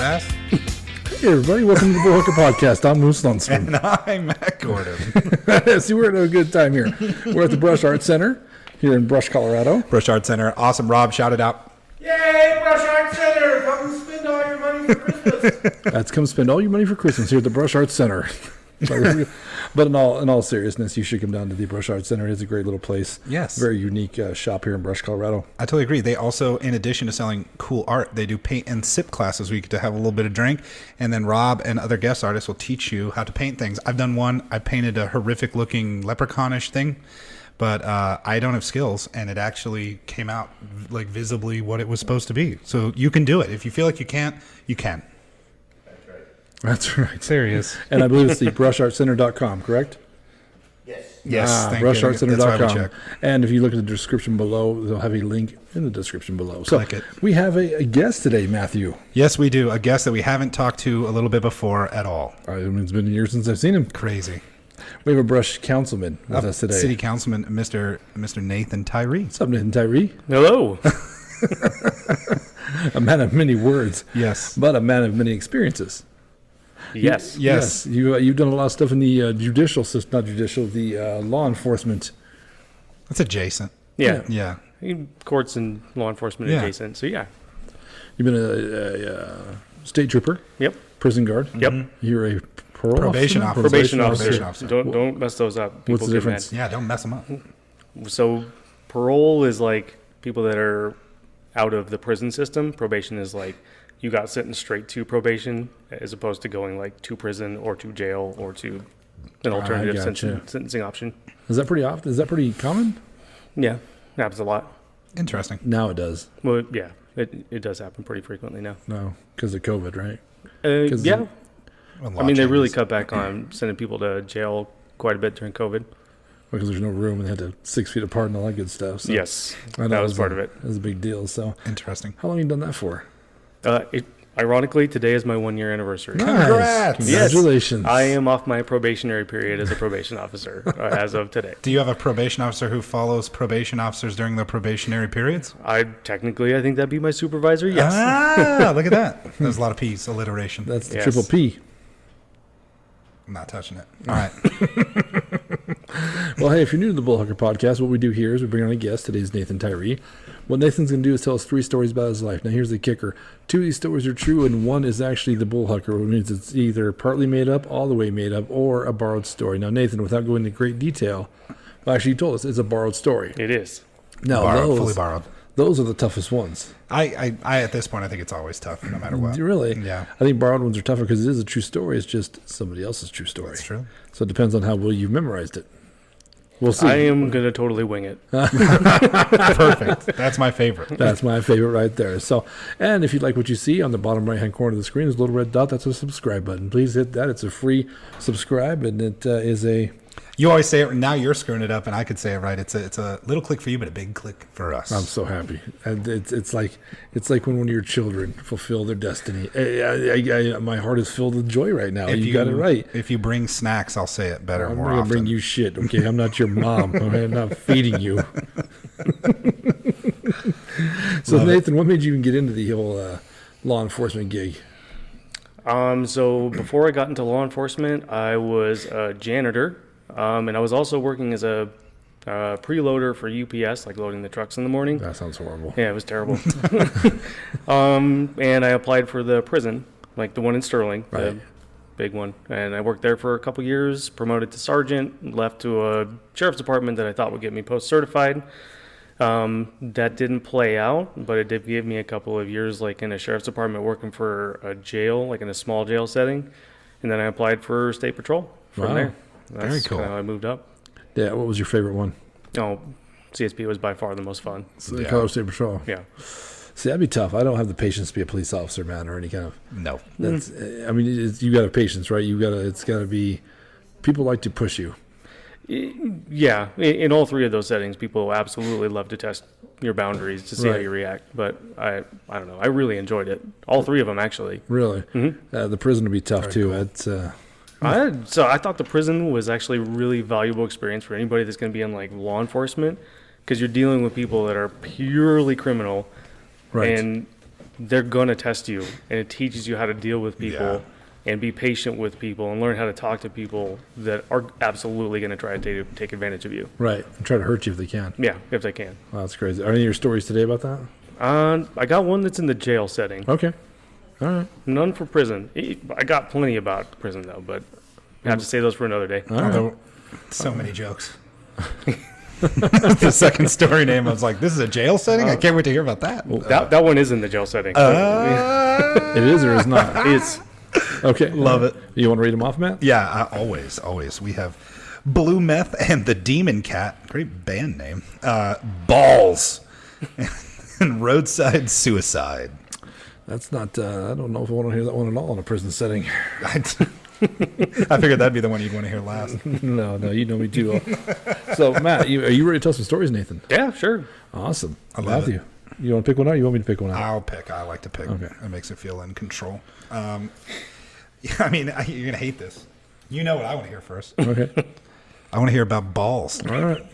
fast. Hey everybody, welcome to the Bullhucker podcast. I'm Moose Lunsman. And I'm Matt Gordon. See, we're having a good time here. We're at the Brush Art Center here in Brush, Colorado. Brush Art Center. Awesome. Rob, shout it out. Yay, Brush Art Center! Come spend all your money for Christmas. That's come spend all your money for Christmas here at the Brush Art Center. But in all seriousness, you should come down to the Brush Art Center. It's a great little place. Yes. Very unique shop here in Brush, Colorado. I totally agree. They also, in addition to selling cool art, they do paint and sip classes where you get to have a little bit of drink. And then Rob and other guest artists will teach you how to paint things. I've done one. I painted a horrific looking leprechaunish thing. But I don't have skills, and it actually came out like visibly what it was supposed to be. So you can do it. If you feel like you can't, you can. That's right. Serious. And I believe it's the brushartcenter.com, correct? Yes. Yes. Thank you. Brushartcenter.com. And if you look at the description below, they'll have a link in the description below. So Click it. We have a guest today, Matthew. Yes, we do. A guest that we haven't talked to a little bit before at all. I mean, it's been years since I've seen him. Crazy. We have a Brush councilman with us today. City Councilman, Mr. Nathan Tyree. What's up, Nathan Tyree? Hello. A man of many words. Yes. But a man of many experiences. Yes. Yes. You've done a lot of stuff in the judicial system, not judicial, the law enforcement. That's adjacent. Yeah. Yeah. Courts and law enforcement Yeah. adjacent. So yeah. You've been a state trooper, Yep. prison guard. Yep. You're a parole Probation officer? officer. Probation Probation officer. officer. Don't mess those up. What's the get difference? Yeah, don't mess them up. mad. So parole is like people that are out of the prison system. Probation is like you got sentenced straight to probation as opposed to going like to prison or to jail or to an alternative gotcha. sentencing option. Is that pretty often? Is that pretty common? Yeah. Happens a lot. Interesting. Now it does. Well, yeah. It does happen pretty frequently now. No, because of COVID, right? Yeah. Well, I mean, they really changes. cut back on sending people to jail quite a bit during COVID. Because there's no room and they had to 6 feet apart and all that good stuff. So Yes, I know that it was part of it. It was a big deal. So Interesting. how long have you done that for? Ironically, today is my 1 year anniversary. Congrats. Congratulations. I am off my probationary period as a probation officer as of today. Do you have a probation officer who follows probation officers during their probationary periods? I think that'd be my supervisor. Yes. Ah, look at that. There's a lot of P's, alliteration. That's the Yes. triple P. I'm not touching it. All right. Well, hey, if you're new to the Bullhucker podcast, what we do here is we bring on a guest. Today's Nathan Tyree. What Nathan's going to do is tell us 3 stories about his life. Now, here's the kicker. 2 of these stories are true, and 1 is actually the Bullhucker, which means it's either partly made up, all the way made up, or a borrowed story. Now, Nathan, without going into great detail, well, actually, you told us it's a borrowed story. It is. Now, Borrowed, fully borrowed. those are the toughest ones. I at this point, I think it's always tough, no matter what. Really? Yeah. I think borrowed ones are tougher because it is a true story. It's just somebody else's true story. That's true. So it depends on how well you've memorized it. We'll see. I am gonna totally wing it. Perfect. That's my favorite. That's my favorite right there. So, and if you like what you see on the bottom right-hand corner of the screen, there's a little red dot. That's a subscribe button. Please hit that. It's a free subscribe, and it is a... You always say it. Now you're screwing it up, and I could say it right. It's a little click for you, but a big click for us. I'm so happy. And it's like when one of your children fulfill their destiny. My heart is filled with joy right now. You got it right. If you bring snacks, I'll say it better I'm more not gonna often. bring you shit, okay? I'm not your mom. Okay? I'm not feeding you. So Love it. Nathan, what made you even get into the whole law enforcement gig? So before I got into law enforcement, I was a janitor, and I was also working as a preloader for UPS, like loading the trucks in the morning. That sounds horrible. Yeah, it was terrible. And I applied for the prison, like the one in Sterling, Right. the big one. And I worked there for a couple years, promoted to sergeant, left to a sheriff's department that I thought would get me post-certified. That didn't play out, but it did give me a couple of years, like in a sheriff's department, working for a jail, like in a small jail setting. And then I applied for state patrol from Wow. there. Very That's cool. kinda how I moved up. Yeah, what was your favorite one? Oh, CSP was by far the most fun. So the Yeah. Colorado State Patrol. Yeah. See, that'd be tough. I don't have the patience to be a police officer, man, or any kind of... No. That's, I mean, you got to have patience, right? It's got to be... People like to push you. Yeah, in all 3 of those settings, people absolutely love to test your boundaries to see how Right. you react. But I don't know. I really enjoyed it. All 3 of them, actually. Really. The prison would be tough, too. cool. It's, So I thought the prison was actually a really valuable experience for anybody that's going to be in like law enforcement, because you're dealing with people that are purely criminal, right. and they're going to test you, and it teaches you how to deal with people and be patient with people and learn how to talk to people that are absolutely going to try to take advantage of you. Right. And try to hurt you if they can. Yeah, if they can. Wow, that's crazy. Are any of your stories today about that? I got one that's in the jail setting. Okay. All right. None for prison. I got plenty about prison, though, but I have to save those for another day. All right. Although, so many jokes. The second story name, I was like, this is a jail setting? I can't wait to hear about that. That one is in the jail setting. It is or is not? It's Okay. Love it. You want to read them off, Matt? Yeah, always. We have Blue Meth and the Demon Cat. Great band name. Balls. And Roadside Suicide. That's not, I don't know if I want to hear that one at all in a prison setting. I figured that'd be the one you'd want to hear last. No, you know me too well. So, Matt, are you ready to tell some stories, Nathan? yeah, sure. Awesome. I love Matthew, you want to pick one out or you want me to pick one out? I'll pick. I like to pick. Okay. It makes it feel in control. I mean, you're going to hate this. You know what I want to hear first. Okay. I want to hear about balls. All right.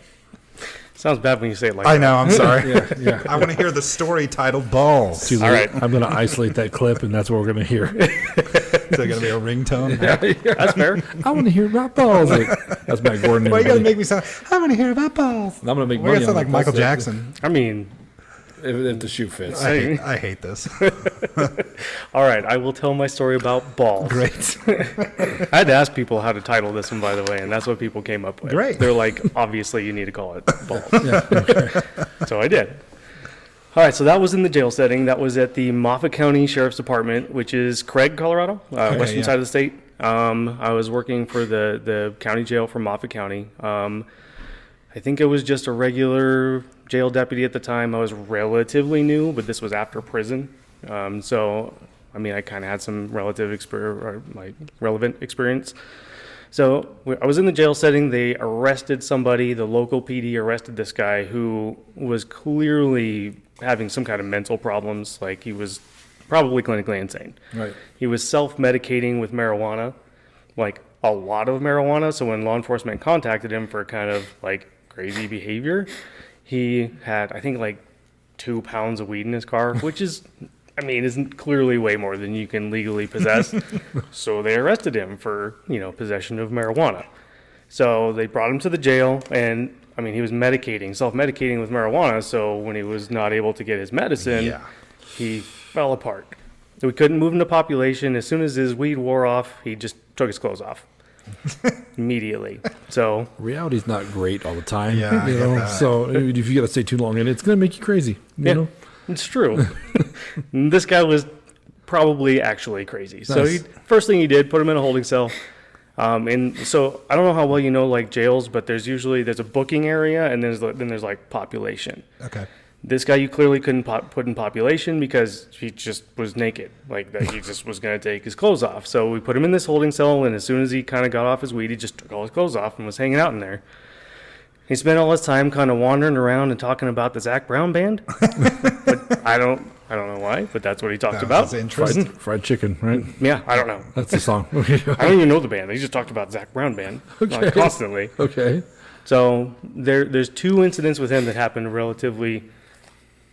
Sounds bad when you say it like I that. know, I'm sorry. Yeah. I want to hear the story titled Balls. Too late. All right. I'm going to isolate that clip, and that's what we're going to hear. Is that going to be a ringtone? That's fair. I want to hear about balls. That's Matt Gordon. Why you got to everybody. make me sound, I want to hear about balls. I'm going to make We're money going to sound on like it. Michael That's it. Jackson. I mean, If the shoe fits. I hate this. all right, I will tell my story about balls. Great. I had to ask people how to title this one, by the way, and that's what people came up with. Great. They're like, obviously, you need to call it balls. Yeah. So I did. All right, so that was in the jail setting. That was at the Moffat County Sheriff's Department, which is Craig, Colorado, western yeah. side of the state. I was working for the county jail for Moffat County. I think it was just a regular jail deputy at the time. I was relatively new, but this was after prison. So, I mean, I kind of had some relevant experience. So I was in the jail setting. They arrested somebody. The local PD arrested this guy who was clearly having some kind of mental problems. Like he was probably clinically insane. Right. He was self-medicating with marijuana, like a lot of marijuana. So when law enforcement contacted him for kind of like crazy behavior, he had, I think, like 2 pounds of weed in his car, which is, I mean, isn't clearly way more than you can legally possess. So they arrested him for, possession of marijuana. So they brought him to the jail, and I mean, he was self-medicating with marijuana. So when he was not able to get his medicine, he fell apart. So we couldn't move him to population. As soon as his weed wore off, he just took his clothes off immediately. So Reality's not great all the time. Yeah, I you get know. that. So if you got to stay too long in it, it's going to make you crazy. You know. it's true. This guy was probably actually crazy. So Nice. first thing he did, put him in a holding cell. And so I don't know how well you know like jails, but there's a booking area and then there's like population. Okay. This guy you clearly couldn't put in population because he just was naked. Like that he just was going to take his clothes off. So we put him in this holding cell, and as soon as he kind of got off his weed, he just took all his clothes off and was hanging out in there. He spent all his time kind of wandering around and talking about the Zac Brown band. But I don't know why, but that's what he talked about. That's interesting. Fried chicken, right? Yeah, I don't know. That's the song. I don't even know the band. He just talked about Zac Brown band like, constantly. Okay. So there's 2 incidents with him that happened relatively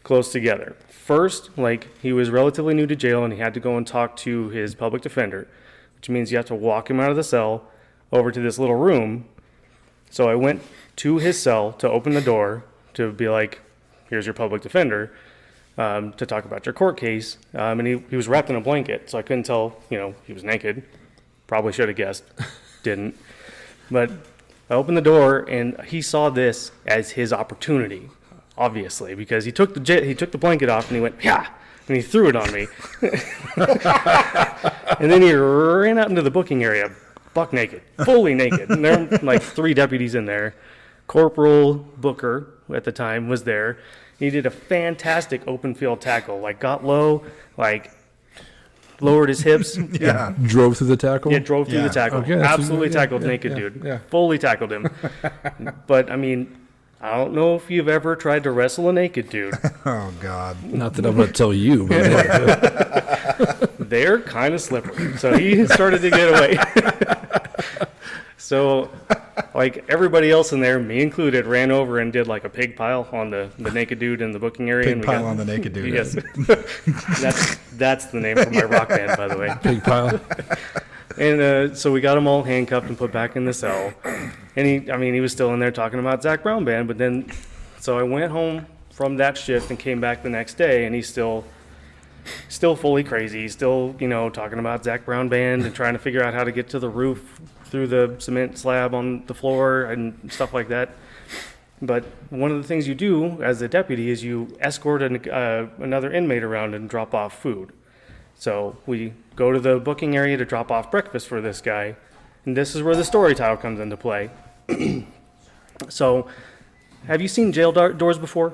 close together. First, like he was relatively new to jail and he had to go and talk to his public defender, which means you have to walk him out of the cell over to this little room. So I went to his cell to open the door to be like, here's your public defender, to talk about your court case. And he was wrapped in a blanket, so I couldn't tell, he was naked. Probably should have guessed. Didn't. But I opened the door and he saw this as his opportunity. Obviously, because he took the blanket off and he went, yeah, and he threw it on me. And then he ran out into the booking area, buck naked, fully naked. And there were like 3 deputies in there. Corporal Booker at the time was there. He did a fantastic open field tackle, like got low, like lowered his hips. Yeah. Drove through the tackle. Yeah, drove through Yeah. the tackle. Okay, that's- Absolutely yeah, tackled yeah, naked yeah, dude. yeah. Fully tackled him. But I mean, I don't know if you've ever tried to wrestle a naked dude. Oh, God. Not that I'm going to tell you, but They're kind of slippery. So he started to get away. So like everybody else in there, me included, ran over and did like a pig pile on the naked dude in the booking area. Pig and we pile on the naked dude. Yes. that's the name for my rock band, by the way. Pig pile. And so we got him all handcuffed and put back in the cell. And he was still in there talking about Zach Brown Band. But then, so I went home from that shift and came back the next day, and he's still fully crazy. He's still, talking about Zach Brown Band and trying to figure out how to get to the roof through the cement slab on the floor and stuff like that. But one of the things you do as a deputy is you escort another inmate around and drop off food. So we go to the booking area to drop off breakfast for this guy. And this is where the story title comes into play. So, have you seen jail doors before?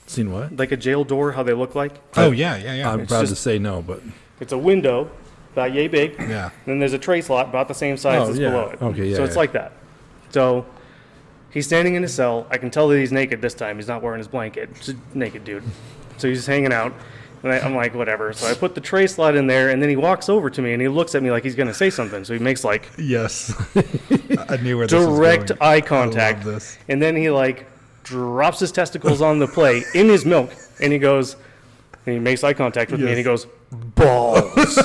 Seen what? Like a jail door, how they look like? Oh, yeah. I'm It's proud to just- say no, but It's a window about yay big. Yeah. Then there's a tray slot about the same size Oh, as yeah. below it. Okay, yeah, So it's yeah. like that. So he's standing in his cell. I can tell that he's naked this time. He's not wearing his blanket. It's a naked dude. So he's hanging out. And I'm like, whatever. So I put the tray slot in there, and then he walks over to me, and he looks at me like he's going to say something. So he makes like Yes. I knew where this was direct going. eye I contact. love this. And then he like drops his testicles on the plate in his milk, and he goes, and he makes eye contact with me, and he goes, balls.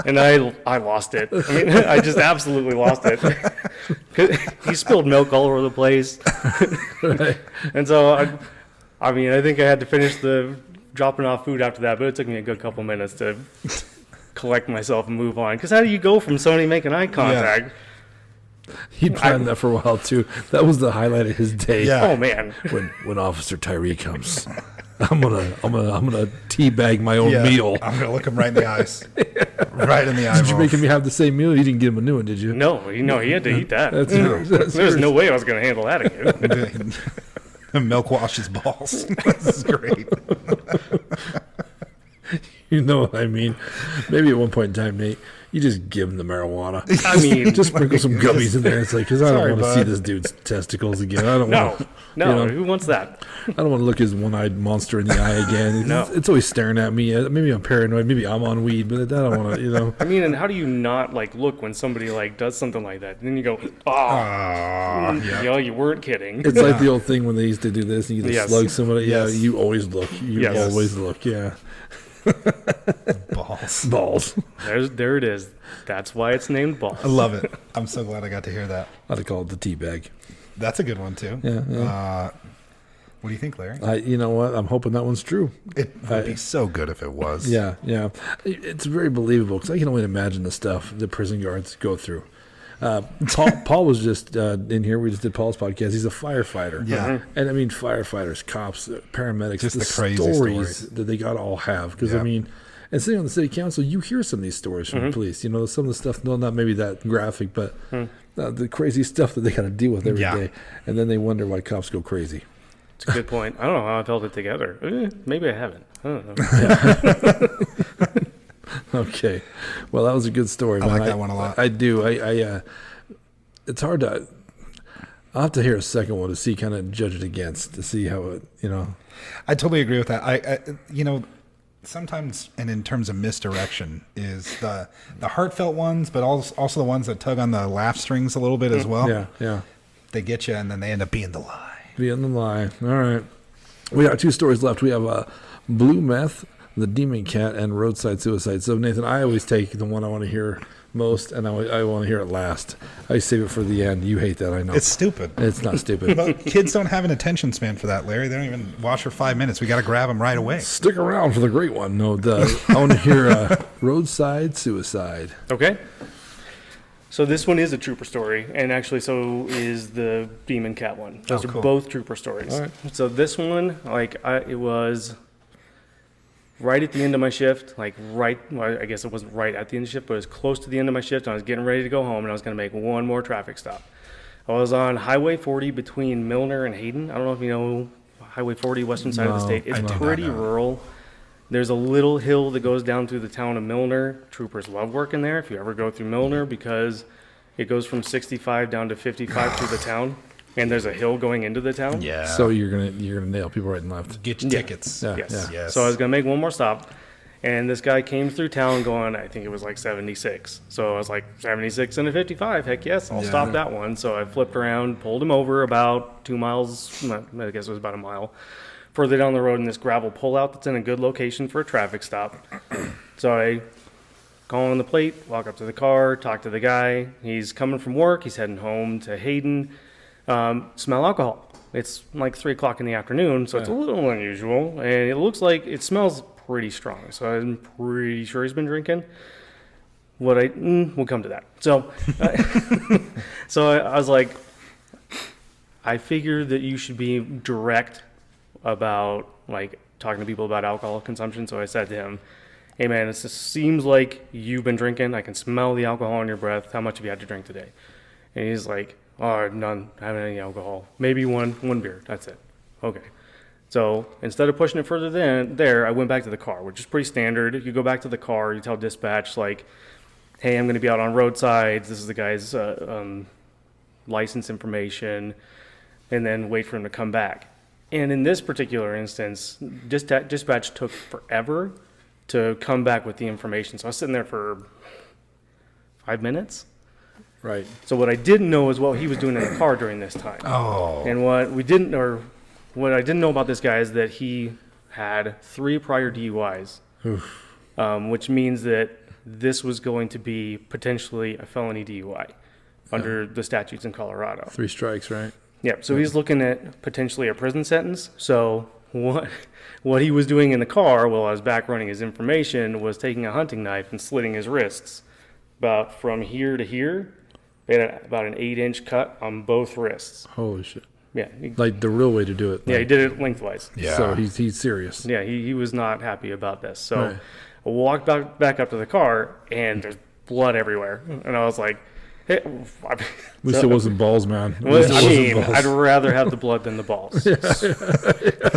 And I lost it. I mean, I just absolutely lost it. 'Cause he spilled milk all over the place. And so I think I had to finish the dropping off food after that, but it took me a good couple minutes to collect myself and move on. Because how do you go from somebody making eye contact? he planned that for a while too. That was the highlight of his day. Yeah. Oh man. When Officer Tyree comes, I'm gonna teabag my own Yeah. meal. I'm going to look him right in the eyes. Right in the eyes. Did you make him have the same meal? You didn't give him a new one, did you? No, he had to eat that. That's There's no way I was going to handle that again. Milk washes balls. This is great. You know what I mean? Maybe at one point in time, Nate, you just give him the marijuana. I mean, Just sprinkle some gummies in there. It's like, because I Sorry, don't want to see bud. this dude's testicles again. I don't no, want. no. Who wants that? I don't want to look his one-eyed monster in the eye again. No. It's always staring at me. Maybe I'm paranoid. Maybe I'm on weed, but I don't want to. I mean, and how do you not like look when somebody like does something like that? And then you go, Yeah. you weren't kidding. It's like the old thing when they used to do this and you Yes. slug somebody. Yeah, Yes. you always look. You Yes. always look. Yeah. Balls. Balls. There it is. That's why it's named balls. I love it. I'm so glad I got to hear that. I'd call it the tea bag. That's a good one, too. Yeah. What do you think, Larry? You know what? I'm hoping that one's true. It would be so good if it was. Yeah. It's very believable because I can only imagine the stuff the prison guards go through. Paul was just in here. We just did Paul's podcast. He's a firefighter. Yeah. And I mean, firefighters, cops, paramedics, Just the the crazy stories stories. that they got to all have. Because, Yeah. I mean, and sitting on the city council, you hear some of these stories from the police. You know, some of the stuff, no, not maybe that graphic, but the crazy stuff that they got to deal with every day. Yeah. And then they wonder why cops go crazy. It's a good point. I don't know how I've held it together. Maybe I haven't. I don't know. Okay. Well, that was a good story. I man. like that one a lot. I do. It's hard to. I'll have to hear a second one to see, kind of judge it against, to see how it, I totally agree with that. I sometimes, and in terms of misdirection, is the heartfelt ones, but also the ones that tug on the laugh strings a little bit as well. Yeah. They get you, and then they end up being the lie. Be in the lie. All right. We got 2 stories left. We have blue meth, the demon cat, and roadside suicide. So, Nathan, I always take the one I want to hear most, and I want to hear it last. I save it for the end. You hate that, I know. It's stupid. It's not stupid. But kids don't have an attention span for that, Larry. They don't even watch for 5 minutes. We got to grab them right away. Stick around for the great one. No, I want to hear roadside suicide. Okay. So this one is a trooper story, and actually so is the demon cat one. Those Oh, cool. are both trooper stories. All right. So this one, it was right at the end of my shift, well, I guess it wasn't right at the end of the shift, but it was close to the end of my shift, and I was getting ready to go home, and I was going to make one more traffic stop. I was on Highway 40 between Milner and Hayden. I don't know if you know Highway 40, western side of the No, state. It's I do not pretty know. rural. There's a little hill that goes down through the town of Milner. Troopers love working there if you ever go through Milner, because it goes from 65 down to 55 through the town, and there's a hill going into the town. Yeah. So you're gonna nail people right and left. get your Yeah. tickets. Yeah. Yes. Yes. So I was going to make one more stop, And this guy came through town going, I think it was like 76. So I was like, 76 and a 55. Heck yes, I'll stop that one. So I flipped around, pulled him over about 2 miles, I guess it was about a mile, further down the road in this gravel pullout that's in a good location for a traffic stop. So I call on the plate, walk up to the car, talk to the guy. He's coming from work. He's heading home to Hayden. Smell alcohol. It's like 3 o'clock in the afternoon, so it's a little unusual. And it looks like it smells pretty strong. So I'm pretty sure he's been drinking. We'll come to that. So, I was like, I figured that you should be direct about like talking to people about alcohol consumption. So I said to him, hey man, it seems like you've been drinking. I can smell the alcohol in your breath. How much have you had to drink today? And he's like, oh, none. I haven't had any alcohol. Maybe one beer. That's it. Okay. So instead of pushing it further there, I went back to the car, which is pretty standard. You go back to the car, you tell dispatch like, hey, I'm going to be out on roadsides. This is the guy's license information, and then wait for him to come back. And in this particular instance, dispatch took forever to come back with the information. So I was sitting there for 5 minutes. Right. So what I didn't know is what he was doing in the car during this time. Oh. And what I didn't know about this guy is that he had 3 prior DUIs, which means that this was going to be potentially a felony DUI under the statutes in Colorado. 3 strikes, right? Yeah, so he's looking at potentially a prison sentence. So what he was doing in the car while I was back running his information was taking a hunting knife and slitting his wrists about from here to here. They had about an 8-inch cut on both wrists. Holy shit. Yeah. Like the real way to do it. Yeah, he did it lengthwise. Yeah. So he's serious. Yeah, he was not happy about this. So Right. I walked back up to the car, and there's blood everywhere. And I was like, hey. At least it wasn't balls, man. At Well, least it I wasn't mean, balls. I'd rather have the blood than the balls. So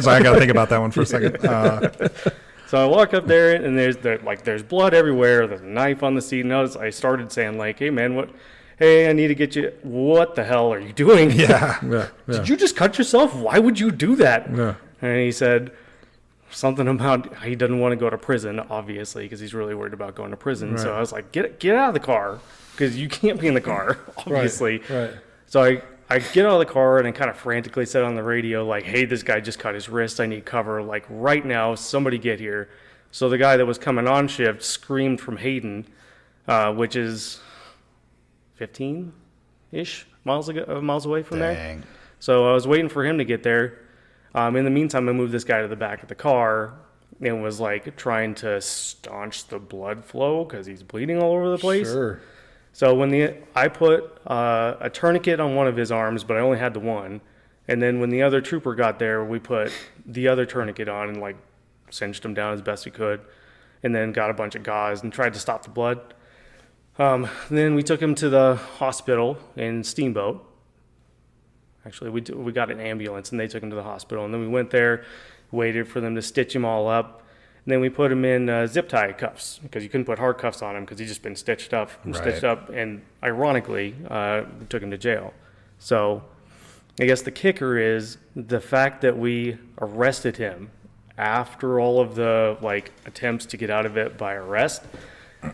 I got to think about that one for a second. So I walk up there, and there's blood everywhere. There's a knife on the seat. And I started saying like, hey man, hey, I need to get you. What the hell are you doing? Yeah. Yeah. Did you just cut yourself? Why would you do that? Yeah. And he said something about he doesn't want to go to prison, obviously, because he's really worried about going to prison. So Right. I was like, get out of the car, because you can't be in the car, obviously. Right. So I get out of the car and I kind of frantically said on the radio, like, hey, this guy just cut his wrist. I need cover. Like, right now, somebody get here. So the guy that was coming on shift screamed from Hayden, which is 15-ish miles away from there. Dang. So I was waiting for him to get there. In the meantime, I moved this guy to the back of the car and was like trying to staunch the blood flow because he's bleeding all over the place. Sure. So I put a tourniquet on one of his arms, but I only had the one. And then when the other trooper got there, we put the other tourniquet on and like cinched him down as best we could, and then got a bunch of gauze and tried to stop the blood. Then we took him to the hospital in Steamboat. Actually, we got an ambulance and they took him to the hospital. And then we went there, waited for them to stitch him all up. And then we put him in zip tie cuffs because you couldn't put hard cuffs on him because he'd just been stitched up. And ironically, we took him to jail. So I guess the kicker is the fact that we arrested him after all of the like attempts to get out of it by arrest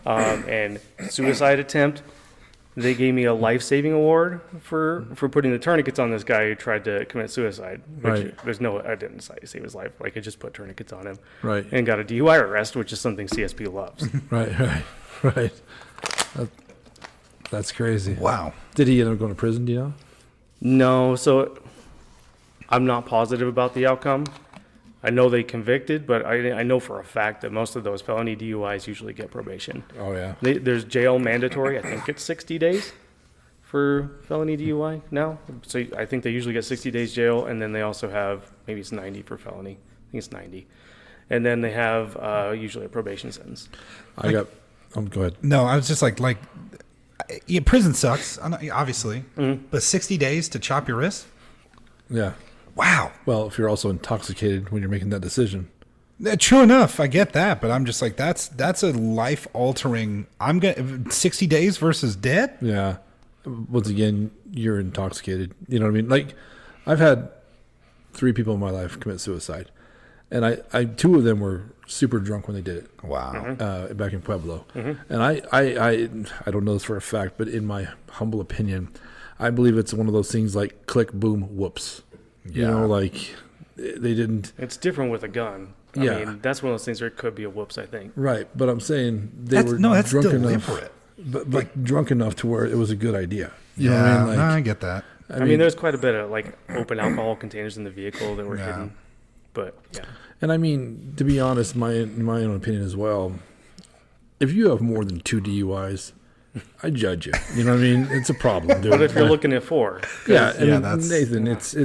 and suicide attempt. They gave me a life-saving award for putting the tourniquets on this guy who tried to commit suicide. Which Right. I didn't decide to save his life. Like, I just put tourniquets on him. Right. And got a DUI arrest, which is something CSP loves. Right. That's crazy. Wow. Did he end up going to prison, do you know? No, so I'm not positive about the outcome. I know they convicted, but I know for a fact that most of those felony DUIs usually get probation. Oh, yeah. There's jail mandatory. I think it's 60 days for felony DUI now. So I think they usually get 60 days jail, and then they also have, maybe it's 90 for felony. I think it's 90. And then they have usually a probation sentence. Go ahead. No, I was just like yeah, prison sucks, obviously, but 60 days to chop your wrist? Yeah. Wow. Well, if you're also intoxicated when you're making that decision. True enough, I get that, but I'm just like, that's a life altering. 60 days versus dead. Yeah. Once again, you're intoxicated. You know what I mean? Like, I've had 3 people in my life commit suicide. And I two of them were super drunk when they did it. Wow. Back in Pueblo. And I don't know this for a fact, but in my humble opinion, I believe it's one of those things like click, boom, whoops. You know, like they didn't. It's different with a gun. I mean, that's one of those things where it could be a whoops, I think. Right, but I'm saying that's drunk deliberate. enough. But drunk enough to where it was a good idea. You know Yeah, what I mean? Like, no, I get that. I mean, there's quite a bit of like open alcohol containers in the vehicle that were hidden. But yeah. And I mean, to be honest, my own opinion as well, if you have more than 2 DUIs, I judge you. You know what I mean? It's a problem, dude. But if you're looking at 4. Yeah, I mean, that's- Nathan, it's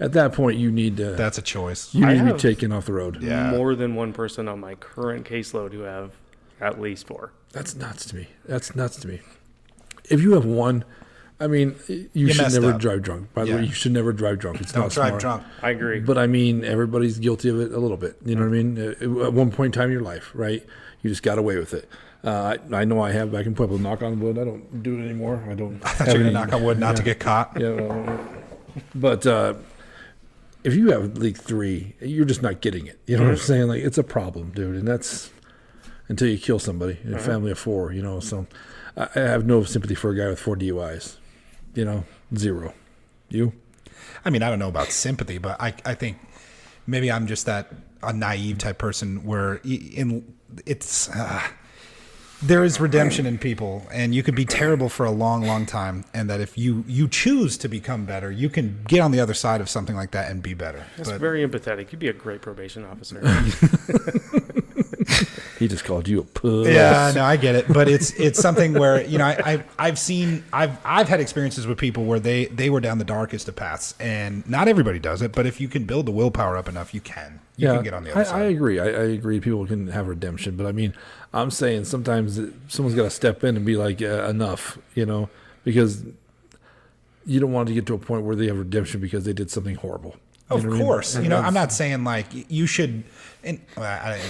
at that point you need to That's a choice. you I need to be have- taken off the road. Yeah. More than one person on my current caseload who have at least 4. That's nuts to me. That's nuts to me. If you have one, I mean, you should messed never up. drive drunk. By the way, Yeah. you should never drive drunk. It's Don't not drive smart. drunk. I agree. But I mean, everybody's guilty of it a little bit. You know what I mean? At one point in time in your life, right? You just got away with it. I know I have back in Pueblo. Knock on wood. I don't do it anymore. I don't. I thought you were going to knock on wood not to get caught. Yeah, but if you have like 3, you're just not getting it. You know what I'm saying? Like, it's a problem, dude. And that's until you kill somebody in a family of 4. You know, so I have no sympathy for a guy with 4 DUIs. You know, 0. You? I mean, I don't know about sympathy, but I think maybe I'm just a naive type person where there is redemption in people, and you could be terrible for a long, long time, and that if you choose to become better, you can get on the other side of something like that and be better. That's But- very empathetic. You'd be a great probation officer. He just called you a puss. Yeah, no, I get it, but it's something where I've had experiences with people where they were down the darkest of paths, and not everybody does it, but if you can build the willpower up enough, you can get on the other I side. agree. I agree. People can have redemption, but I mean, I'm saying sometimes someone's got to step in and be like, enough, you know, because you don't want to get to a point where they have redemption because they did something horrible. You Of know what I mean? course, I'm not saying like you should. And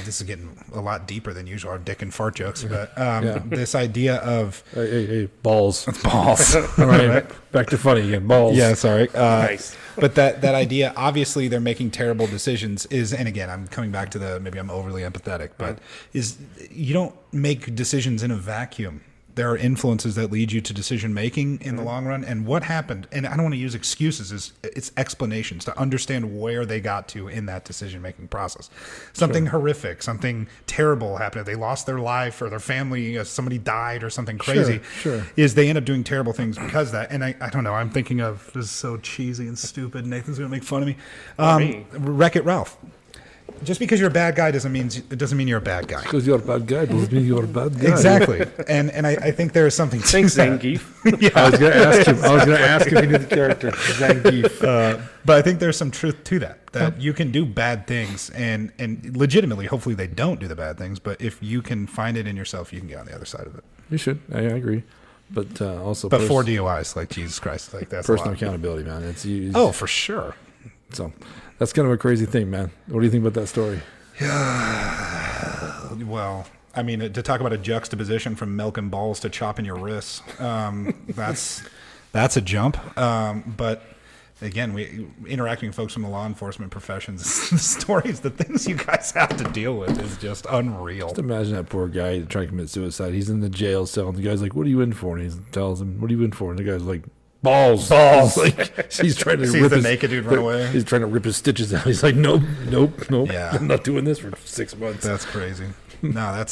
this is getting a lot deeper than usual, our dick and fart jokes, but this idea of Hey, balls. balls. All right, back to funny again. Balls. Yeah, sorry. Nice. But that idea, obviously, they're making terrible decisions. And again, I'm coming back to maybe I'm overly empathetic, but is you don't make decisions in a vacuum. There are influences that lead you to decision making in the long run. And what happened, and I don't want to use excuses, it's explanations to understand where they got to in that decision making process. Something horrific, something terrible happened. They lost their life or their family, somebody died or something crazy. Sure. Is they end up doing terrible things because of that. And I don't know, I'm thinking of, this is so cheesy and stupid. Nathan's going to make fun of me. Me. Wreck-It Ralph. Just because you're a bad guy doesn't mean you're a bad guy. Because you're a bad guy doesn't mean you're a bad guy. Exactly. And I think there is something to Thanks, that. Zangief. I was going to ask him. I was going to ask if he knew the character. Zangief. But I think there's some truth to that you can do bad things and legitimately, hopefully they don't do the bad things, but if you can find it in yourself, you can get on the other side of it. You should. I agree. But also, But 4 DUIs, like Jesus Christ, like that's personal a lot. accountability, man. It's Oh, for sure. so that's kind of a crazy thing, man. What do you think about that story? Well, I mean, to talk about a juxtaposition from milking balls to chopping your wrists, that's a jump. But again, we interacting with folks from the law enforcement professions, the stories, the things you guys have to deal with is just unreal. Just imagine that poor guy trying to commit suicide. He's in the jail cell, and the guy's like, "What are you in for?" And he tells him, "What are you in for?" And the guy's like, "Balls." Like, he's trying to Sees rip the his, naked dude run away. He's trying to rip his stitches out. He's like, "Nope. Yeah. I'm not doing this for 6 months." That's crazy. No,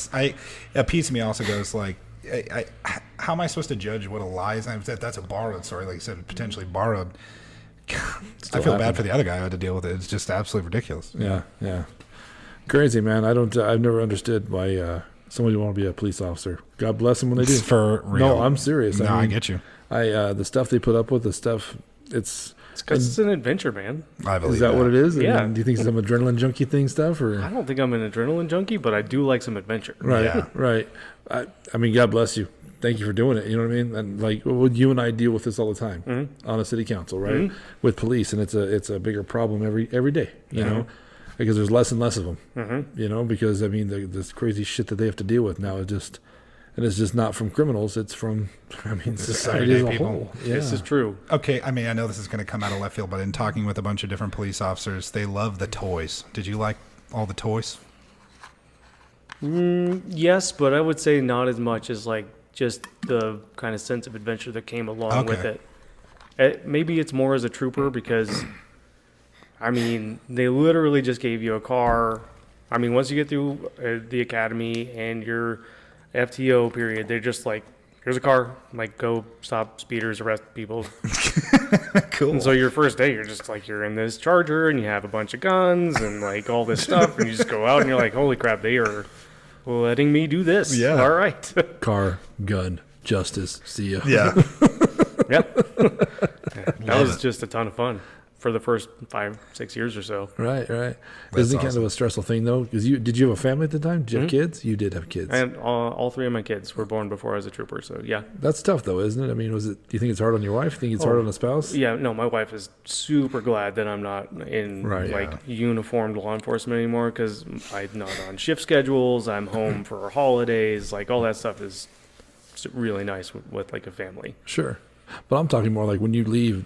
a piece of me also goes like, how am I supposed to judge what a lie is? That's a borrowed story, like you said, potentially borrowed. I feel bad for the other guy who had to deal with it. It's just absolutely ridiculous. Yeah. Crazy, man. I've never understood why somebody would want to be a police officer. God bless them when they do. For real. No, I'm serious. No, I get you. The stuff they put up with, it's because it's an adventure, man. I believe is that what it is? Yeah. And do you think it's some adrenaline junkie thing stuff, or I don't think I'm an adrenaline junkie, but I do like some adventure. right? Yeah. Right. I mean, God bless you. Thank you for doing it. You know what I mean? And like, well, you and I deal with this all the time on a city council, right? With police, and it's a bigger problem every day. You know, because there's less and less of them. You know, because I mean, this crazy shit that they have to deal with now is just And it's just not from criminals. It's from, society everyday as a people. whole. Yeah. This is true. Okay, I mean, I know this is going to come out of left field, but in talking with a bunch of different police officers, they love the toys. Did you like all the toys? Yes, but I would say not as much as like just the kind of sense of adventure that came along with Okay. it. Maybe it's more as a trooper because, I mean, they literally just gave you a car. I mean, once you get through the academy and your FTO period, they're just like, here's a car, like go stop speeders, arrest people. Cool. And so your first day, you're just like, you're in this Charger and you have a bunch of guns and like all this stuff, and you just go out and you're like, holy crap, they are letting me do this. Yeah. All right. Car, gun, justice. See ya. Yeah. Yep. That Love was it. just a ton of fun for the first 5-6 years or so. Right. That's Isn't it kind of awesome. a stressful thing though? Because did you have a family at the time? Did you have kids? You did have kids. And all three of my kids were born before I was a trooper. So yeah. That's tough though, isn't it? I mean, do you think it's hard on your wife? Think it's hard on a spouse? Yeah, no, my wife is super glad that I'm not in Right. uniformed law enforcement anymore because I'm not on shift schedules. I'm home for holidays. Like all that stuff is really nice with like a family. Sure. But I'm talking more like when you leave.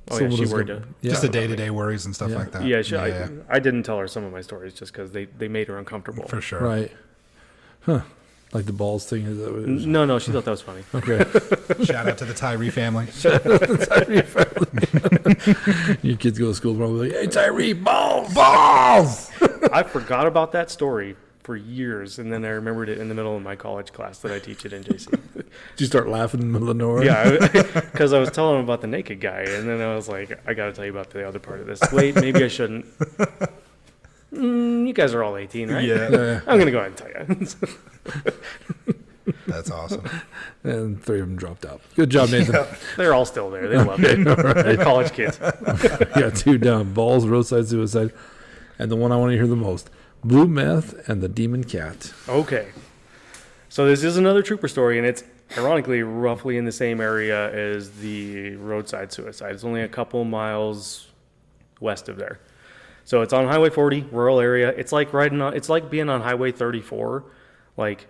Oh, yeah, someone she is worried gonna- to- yeah. Just the day-to-day worries and stuff Yeah. like that. Yeah, I didn't tell her some of my stories just because they made her uncomfortable. For sure. Right. Huh. Like the balls thing. Is that what it was? No, she thought that was funny. Okay. Shout out to the Tyree family. Your kids go to school probably like, hey, Tyree, balls! Balls! I forgot about that story for years, and then I remembered it in the middle of my college class that I teach at NJC. Did you start laughing in the middle of nowhere? Yeah, because I was telling him about the naked guy, and then I was like, I got to tell you about the other part of this. Wait, maybe I shouldn't. You guys are all 18, right? Yeah. Yeah. I'm going to go ahead and tell you. That's awesome. And 3 of them dropped out. Good job, Nathan. They're all still there. They love it. They're college kids. Yeah, 2 down. Balls, roadside suicide. And the one I want to hear the most. Blue meth and the demon cat. Okay. So this is another trooper story, and it's ironically roughly in the same area as the roadside suicide. It's only a couple miles west of there. So it's on Highway 40, rural area. It's like it's like being on Highway 34, like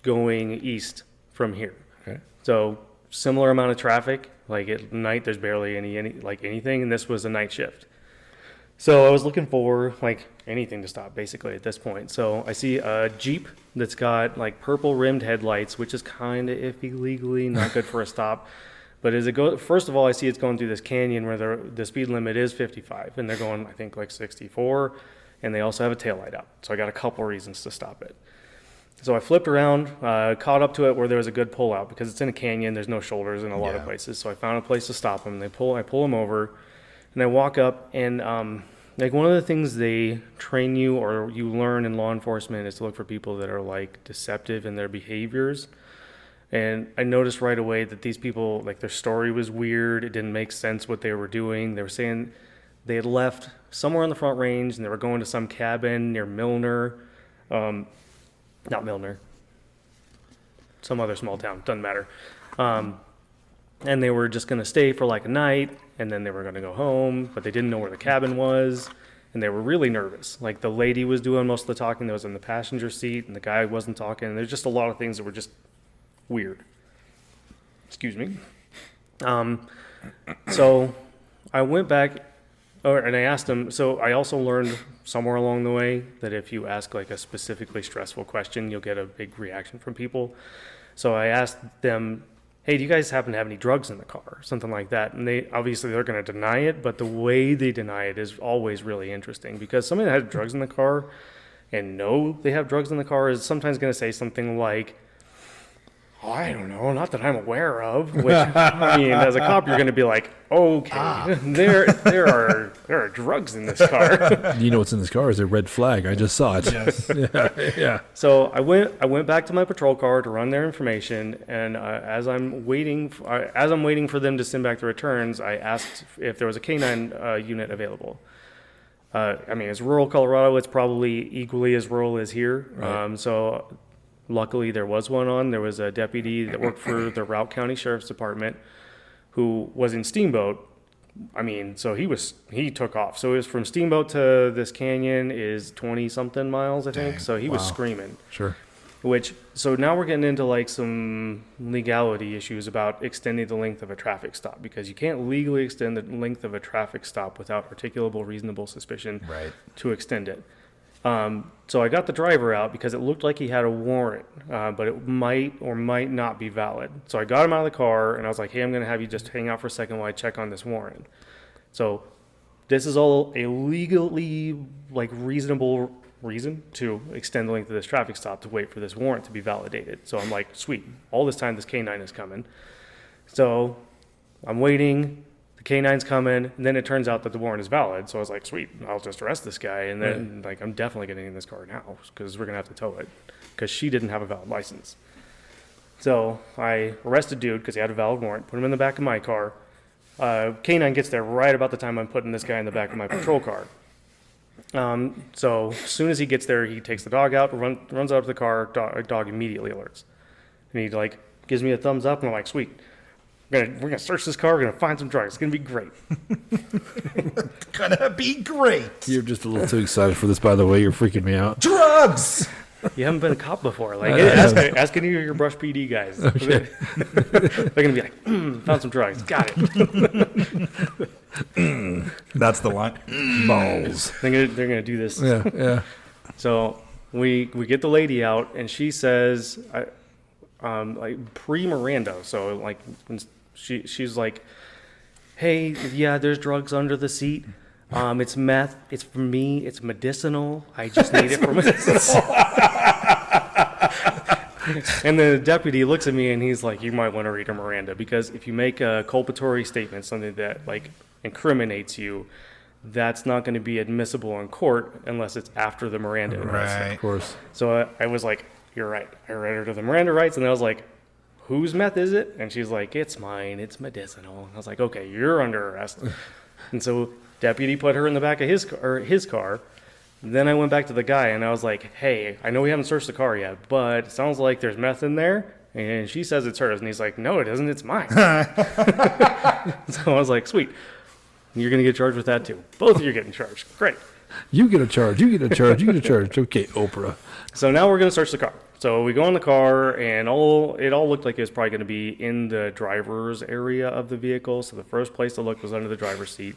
going east from here. Okay. So similar amount of traffic. Like at night, there's barely any anything, and this was a night shift. So I was looking for like anything to stop basically at this point. So I see a Jeep that's got like purple rimmed headlights, which is kind of iffy legally, not good for a stop. But as it goes, first of all, I see it's going through this canyon where the speed limit is 55, and they're going I think like 64, and they also have a taillight out. So I got a couple reasons to stop it. So I flipped around, caught up to it where there was a good pull out because it's in a canyon. There's no shoulders in a lot of Yeah. places. So I found a place to stop them. I pull them over. And I walk up, and like one of the things they train you or you learn in law enforcement is to look for people that are like deceptive in their behaviors. And I noticed right away that these people, like their story was weird. It didn't make sense what they were doing. They were saying they had left somewhere on the Front Range and they were going to some cabin near Milner. Not Milner. Some other small town. Doesn't matter. And they were just going to stay for like a night, and then they were going to go home, but they didn't know where the cabin was, and they were really nervous. Like the lady was doing most of the talking that was in the passenger seat, and the guy wasn't talking, and there's just a lot of things that were just weird. Excuse me. So I went back, and I asked them, so I also learned somewhere along the way that if you ask like a specifically stressful question, you'll get a big reaction from people. So I asked them, hey, do you guys happen to have any drugs in the car? Something like that. And they're going to deny it, but the way they deny it is always really interesting because somebody that has drugs in the car and know they have drugs in the car is sometimes going to say something like, oh, I don't know, not that I'm aware of, which, I mean, as a cop, you're going to be like, okay, there are drugs in this car. You know what's in this car is a red flag. I just saw it. Yes. Yeah. So I went back to my patrol car to run their information, and as I'm waiting for them to send back the returns, I asked if there was a K9 unit available. I mean, it's rural Colorado. It's probably equally as rural as here. Right. So luckily there was one on. There was a deputy that worked for the Routt County Sheriff's Department who was in Steamboat. I mean, so he took off. So it was from Steamboat to this canyon is 20 something miles, I think. Dang, So he was wow. screaming. Sure. So now we're getting into like some legality issues about extending the length of a traffic stop, because you can't legally extend the length of a traffic stop without articulable reasonable suspicion Right. to extend it. So I got the driver out because it looked like he had a warrant, but it might or might not be valid. So I got him out of the car and I was like, hey, I'm going to have you just hang out for a second while I check on this warrant. So this is all a legally like reasonable reason to extend the length of this traffic stop to wait for this warrant to be validated. So I'm like, sweet, all this time this K9 is coming. So I'm waiting, the K9's coming, and then it turns out that the warrant is valid. So I was like, sweet, I'll just arrest this guy. And then like, I'm definitely getting in this car now because we're gonna have to tow it because she didn't have a valid license. So I arrested dude because he had a valid warrant, put him in the back of my car. K9 gets there right about the time I'm putting this guy in the back of my patrol car. So as soon as he gets there, he takes the dog out, runs out of the car, dog immediately alerts. And he like gives me a thumbs up and I'm like, sweet, we're gonna search this car, we're gonna find some drugs, it's gonna be great. It's gonna be great. You're just a little too excited for this, by the way. You're freaking me out. Drugs. You haven't been a cop before. Like, ask any of your Brush PD guys. Okay. They're gonna be like, found some drugs, got it. That's the line. Balls. They're gonna do this. Yeah. So we get the lady out, and she says, like pre-Miranda. So like when she's like, hey, yeah, there's drugs under the seat. It's meth. It's for me. It's medicinal. I just need it for medicinal. And the deputy looks at me and he's like, you might want to read a Miranda, because if you make a culpatory statement, something that like incriminates you, that's not going to be admissible in court unless it's after the Miranda arrest. Right. Of course. So I was like, you're right. I read her to the Miranda rights, and I was like, whose meth is it? And she's like, it's mine. It's medicinal. I was like, okay, you're under arrest. And so deputy put her in the back of his car. Then I went back to the guy and I was like, hey, I know we haven't searched the car yet, but it sounds like there's meth in there. And she says it's hers. And he's like, no, it isn't. It's mine. So I was like, sweet. You're going to get charged with that too. Both of you are getting charged. Great. You get a charge. You get a charge. You get a charge. Okay, Oprah. So now we're going to search the car. So we go in the car, and it all looked like it was probably going to be in the driver's area of the vehicle. So the first place to look was under the driver's seat.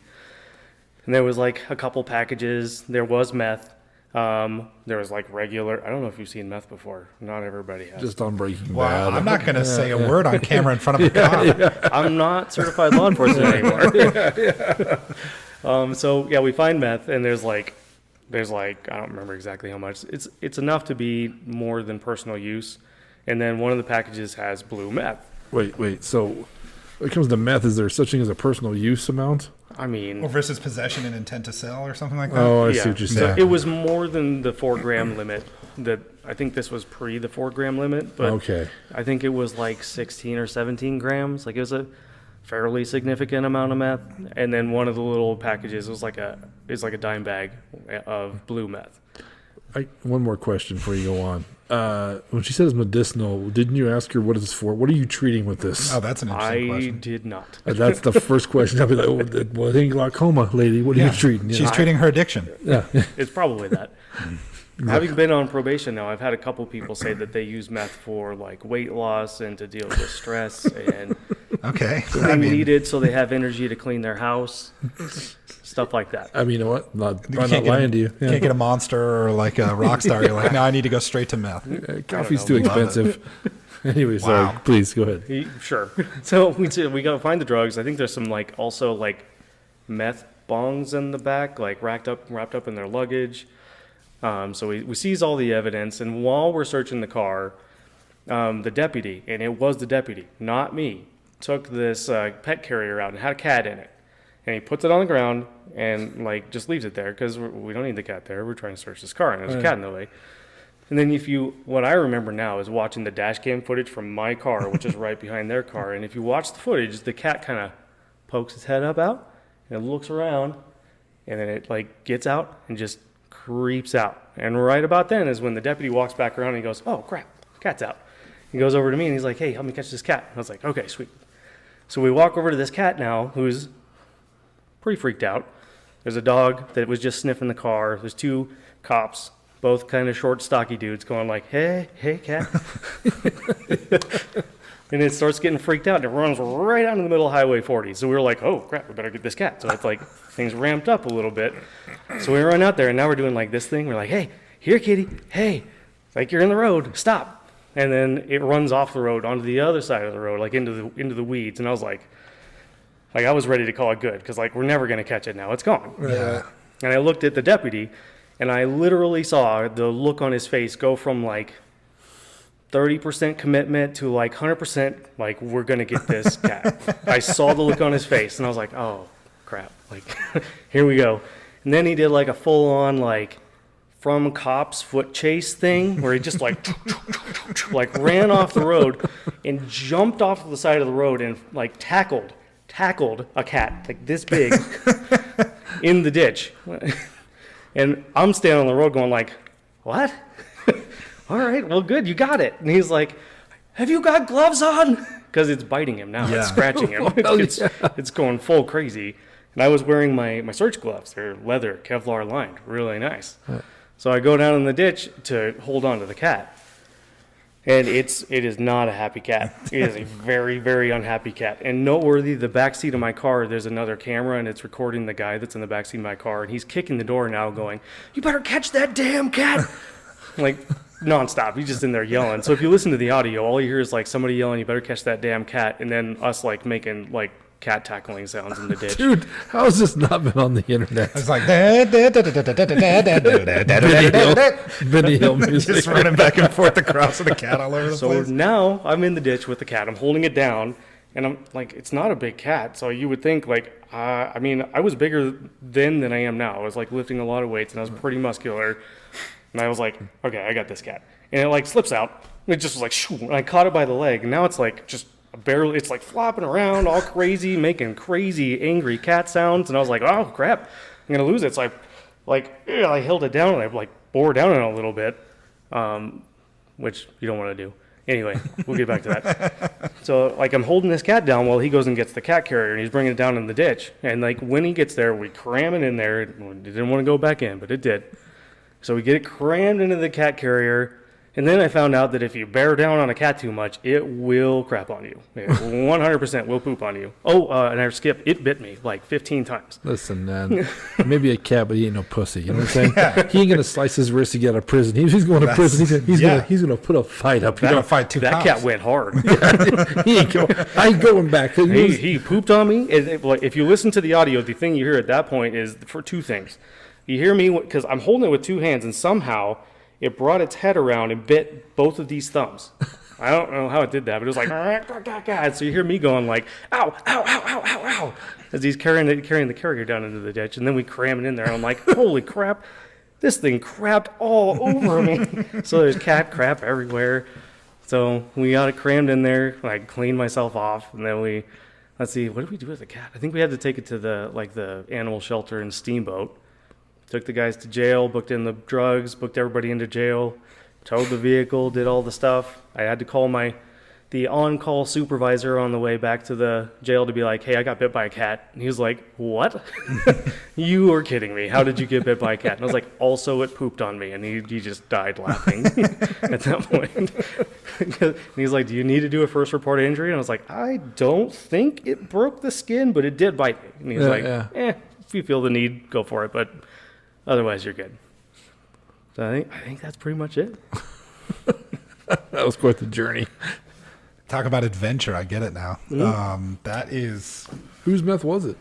And there was like a couple packages. There was meth. There was like regular. I don't know if you've seen meth before. Not everybody has. Just on Breaking Wow, Bad. I'm not going to say a word on camera in front of a cop. I'm not certified law enforcement anymore. So yeah, we find meth, and there's like I don't remember exactly how much. It's enough to be more than personal use. And then one of the packages has blue meth. Wait. So when it comes to meth, is there such thing as a personal use amount? I mean, Or versus possession and intent to sell or something like that. Oh, I yeah. see what you're So saying. it was more than the 4-gram limit. That I think this was pre the 4-gram limit, but Okay. I think it was like 16 or 17 grams. Like it was a fairly significant amount of meth. And then one of the little packages was like a dime bag of blue meth. One more question before you go on. When she says medicinal, didn't you ask her what is this for? What are you treating with this? Oh, that's an interesting I question. did not. That's the first question. I'll be like, well, it ain't glaucoma, lady. What are you treating? She's treating her addiction. Yeah. It's probably that. Having been on probation now, I've had a couple people say that they use meth for like weight loss and to deal with stress, and Okay. they need it so they have energy to clean their house, stuff like that. I mean, you know what? I'm not can't lying to you. Yeah. Can't get a Monster or like a rock star. You're like, no, I need to go straight to meth. Coffee's know. too Love it. expensive. Anyway, sorry. Wow. Please go ahead. Sure. So we gotta find the drugs. I think there's some like also like meth bongs in the back, like wrapped up in their luggage. So we seize all the evidence, and while we're searching the car, the deputy, and it was the deputy, not me, took this pet carrier out and had a cat in it, and he puts it on the ground and like just leaves it there because we don't need the cat there. We're trying to search this car, and there's a cat in the way. And then what I remember now is watching the dash cam footage from my car, which is right behind their car, and if you watch the footage, the cat kind of pokes its head out and it looks around, and then it like gets out and just creeps out. And right about then is when the deputy walks back around and he goes, oh crap, cat's out. He goes over to me and he's like, hey, help me catch this cat. And I was like, okay, sweet. So we walk over to this cat now, who's pretty freaked out. There's a dog that was just sniffing the car. There's 2 cops both kind of short, stocky dudes going like, hey, cat. And it starts getting freaked out, and it runs right out in the middle of Highway 40. So we were like, oh, crap, we better get this cat. So it's like things ramped up a little bit. So we run out there, and now we're doing like this thing. We're like, hey, here, kitty, hey, like you're in the road, stop. And then it runs off the road onto the other side of the road, like into the weeds. And I was like I was ready to call it good because, like, we're never going to catch it now. It's gone. Yeah. And I looked at the deputy, and I literally saw the look on his face go from, like, 30% commitment to, like, 100%, like, we're going to get this cat. I saw the look on his face, and I was like, oh, crap. Like, here we go. And then he did, like, a full-on, like, from cops foot chase thing where he just, like, ran off the road and jumped off to the side of the road and, like, tackled a cat like this big in the ditch. And I'm standing on the road going like, what? All right, well, good, you got it. And he's like, have you got gloves on? Because it's biting him now. Yeah. It's scratching him. It's going full crazy. And I was wearing my search gloves. They're leather, Kevlar lined, really nice. So I go down in the ditch to hold on to the cat. And it is not a happy cat. It is a very, very unhappy cat. And noteworthy, the backseat of my car, there's another camera, and it's recording the guy that's in the backseat of my car. And he's kicking the door now going, you better catch that damn cat. Like, nonstop. He's just in there yelling. So if you listen to the audio, all you hear is, like, somebody yelling, you better catch that damn cat. And then us, like, making, like, cat tackling sounds in the ditch. Dude, how has this not been on the internet? It's like Benny Hill music. just running back and forth across with the cat all over the So place. now I'm in the ditch with the cat. I'm holding it down, and I'm like, it's not a big cat. So you would think, like, I mean, I was bigger then than I am now. I was, like, lifting a lot of weights, and I was pretty muscular. And I was like, okay, I got this cat. And it, like, slips out. It just was like, shoo, and I caught it by the leg. And now it's, like, just barely, it's, like, flopping around all crazy, making crazy, angry cat sounds. And I was like, oh, crap, I'm going to lose it. So I held it down, and I, like, bore down on it a little bit, which you don't want to do. Anyway, we'll get back to that. So, like, I'm holding this cat down while he goes and gets the cat carrier, and he's bringing it down in the ditch. And, like, when he gets there, we cram it in there. It didn't want to go back in, but it did. So we get it crammed into the cat carrier, and then I found out that if you bear down on a cat too much, it will crap on you. It 100% will poop on you. Oh, and I skipped. It bit me like 15 times. Listen, man, maybe a cat, but he ain't no pussy. You know what I'm saying? He ain't gonna slice his wrist to get out of prison. He's going to prison. He's gonna put a fight up. You're gonna fight two That cops. cat went hard. He ain't going. I ain't going back. He pooped on me. Like, if you listen to the audio, the thing you hear at that point is for two things. You hear me because I'm holding it with two hands, and somehow it brought its head around and bit both of these thumbs. I don't know how it did that, but it was like, so you hear me going like, ow, ow, ow, ow, ow, ow, as he's carrying the carrier down into the ditch, and then we cram it in there, and I'm like, holy crap, this thing crapped all over me. So there's cat crap everywhere. So we got it crammed in there. I cleaned myself off, and then let's see, what did we do with the cat? I think we had to take it to the animal shelter and Steamboat. Took the guys to jail, booked in the drugs, booked everybody into jail, towed the vehicle, did all the stuff. I had to call the on-call supervisor on the way back to the jail to be like, hey, I got bit by a cat. And he was like, what? You are kidding me. How did you get bit by a cat? And I was like, also it pooped on me. And he just died laughing at that point. And he's like, do you need to do a first report of injury? And I was like, I don't think it broke the skin, but it did bite me. And he was if you feel the need, go for it. But otherwise, you're good. So I think that's pretty much it. That was quite the journey. Talk about adventure. I get it now. Mm-hmm. That is. Whose meth was it?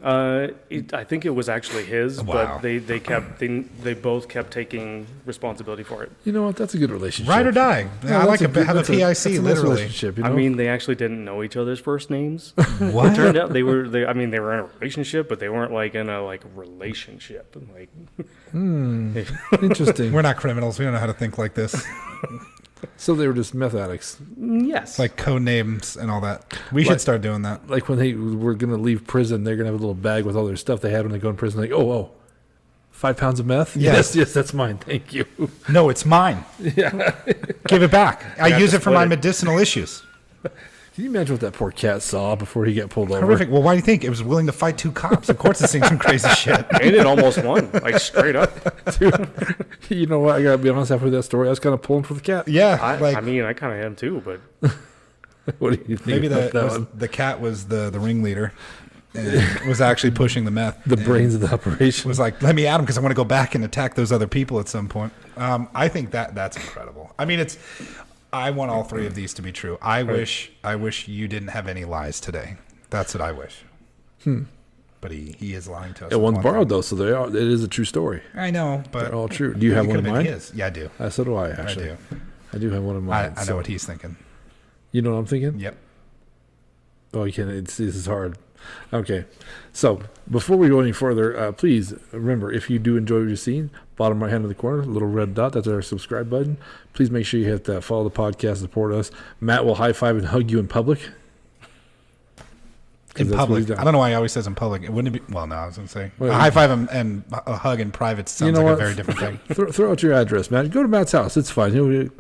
I think it was actually his, Wow. but they both kept taking responsibility for it. You know what? That's a good relationship. Ride or die. I like that's have a that's PIC, that's a nice literally. relationship, you know? I mean, they actually didn't know each other's first names. What? It turned out they were in a relationship, but they weren't like in a relationship. Like, interesting. We're not criminals. We don't know how to think like this. So they were just meth addicts. yes, Like code names and all that. We should start doing that. Like when they were going to leave prison, they're going to have a little bag with all their stuff they had when they go in prison. Like, 5 pounds of meth? Yes. Yes, that's mine. Thank you. No, it's mine. Yeah. Give it back. I have use to it for split my it. medicinal issues. Can you imagine what that poor cat saw before he got pulled over? Horrific. Well, why do you think it was willing to fight 2 cops? Of course, it's seen some crazy shit. And it almost won, like straight up. Dude, you know what? I gotta be honest. After that story, I was kind of pulling for the cat. Yeah, I mean, I kind of am too, but What do you think? maybe about that one? the cat was the ringleader, and was actually pushing the meth. The and brains of the operation. was like, let me at him because I want to go back and attack those other people at some point. I think that's incredible. I mean, I want all 3 of these to be true. I wish you didn't have any lies today. That's what I wish. But he is lying to us. It one's One borrowed thing. though, so it is a true story. I know, but They're all true. Do you have it one of could've been mine? his. Yeah, I do. So do I. Actually, I do. I do have one of mine. I know what he's thinking. You know what I'm thinking? Yep. Oh, you can't. This is hard. Okay, so before we go any further, please remember, if you do enjoy what you've seen, bottom right hand of the corner, little red dot, that's our subscribe button. Please make sure you hit that, follow the podcast, support us. Matt will high five and hug you in public. 'Cause In that's what public. he's done. I don't know why he always says in public. It wouldn't it be. Well, no, I was going to say. Well, A high five and a hug in private sounds know like what? a very different thing. Throw out your address, Matt. Go to Matt's house. It's fine.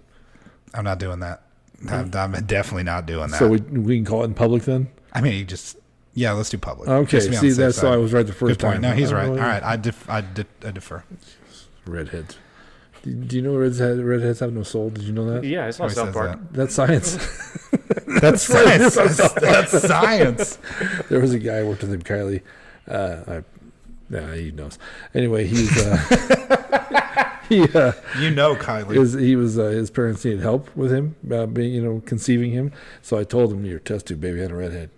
I'm not doing that. I'm definitely not doing that. So we can call it in public then? I mean, let's do public. Okay, Just to be on see, the safe that's side. why I was right the first Good point. time. No, he's right. Oh, All yeah. right, I defer. Redheads. Do you know redheads have no soul? Did you know that? yeah, I saw Always South says Park. that. That's science. That's science. That's science. There was a guy I worked with him, Kylie. He knows. Anyway, he's You know, Kylie. his parents needed help with him being conceiving him. So I told him, "Your test tube baby had a redhead.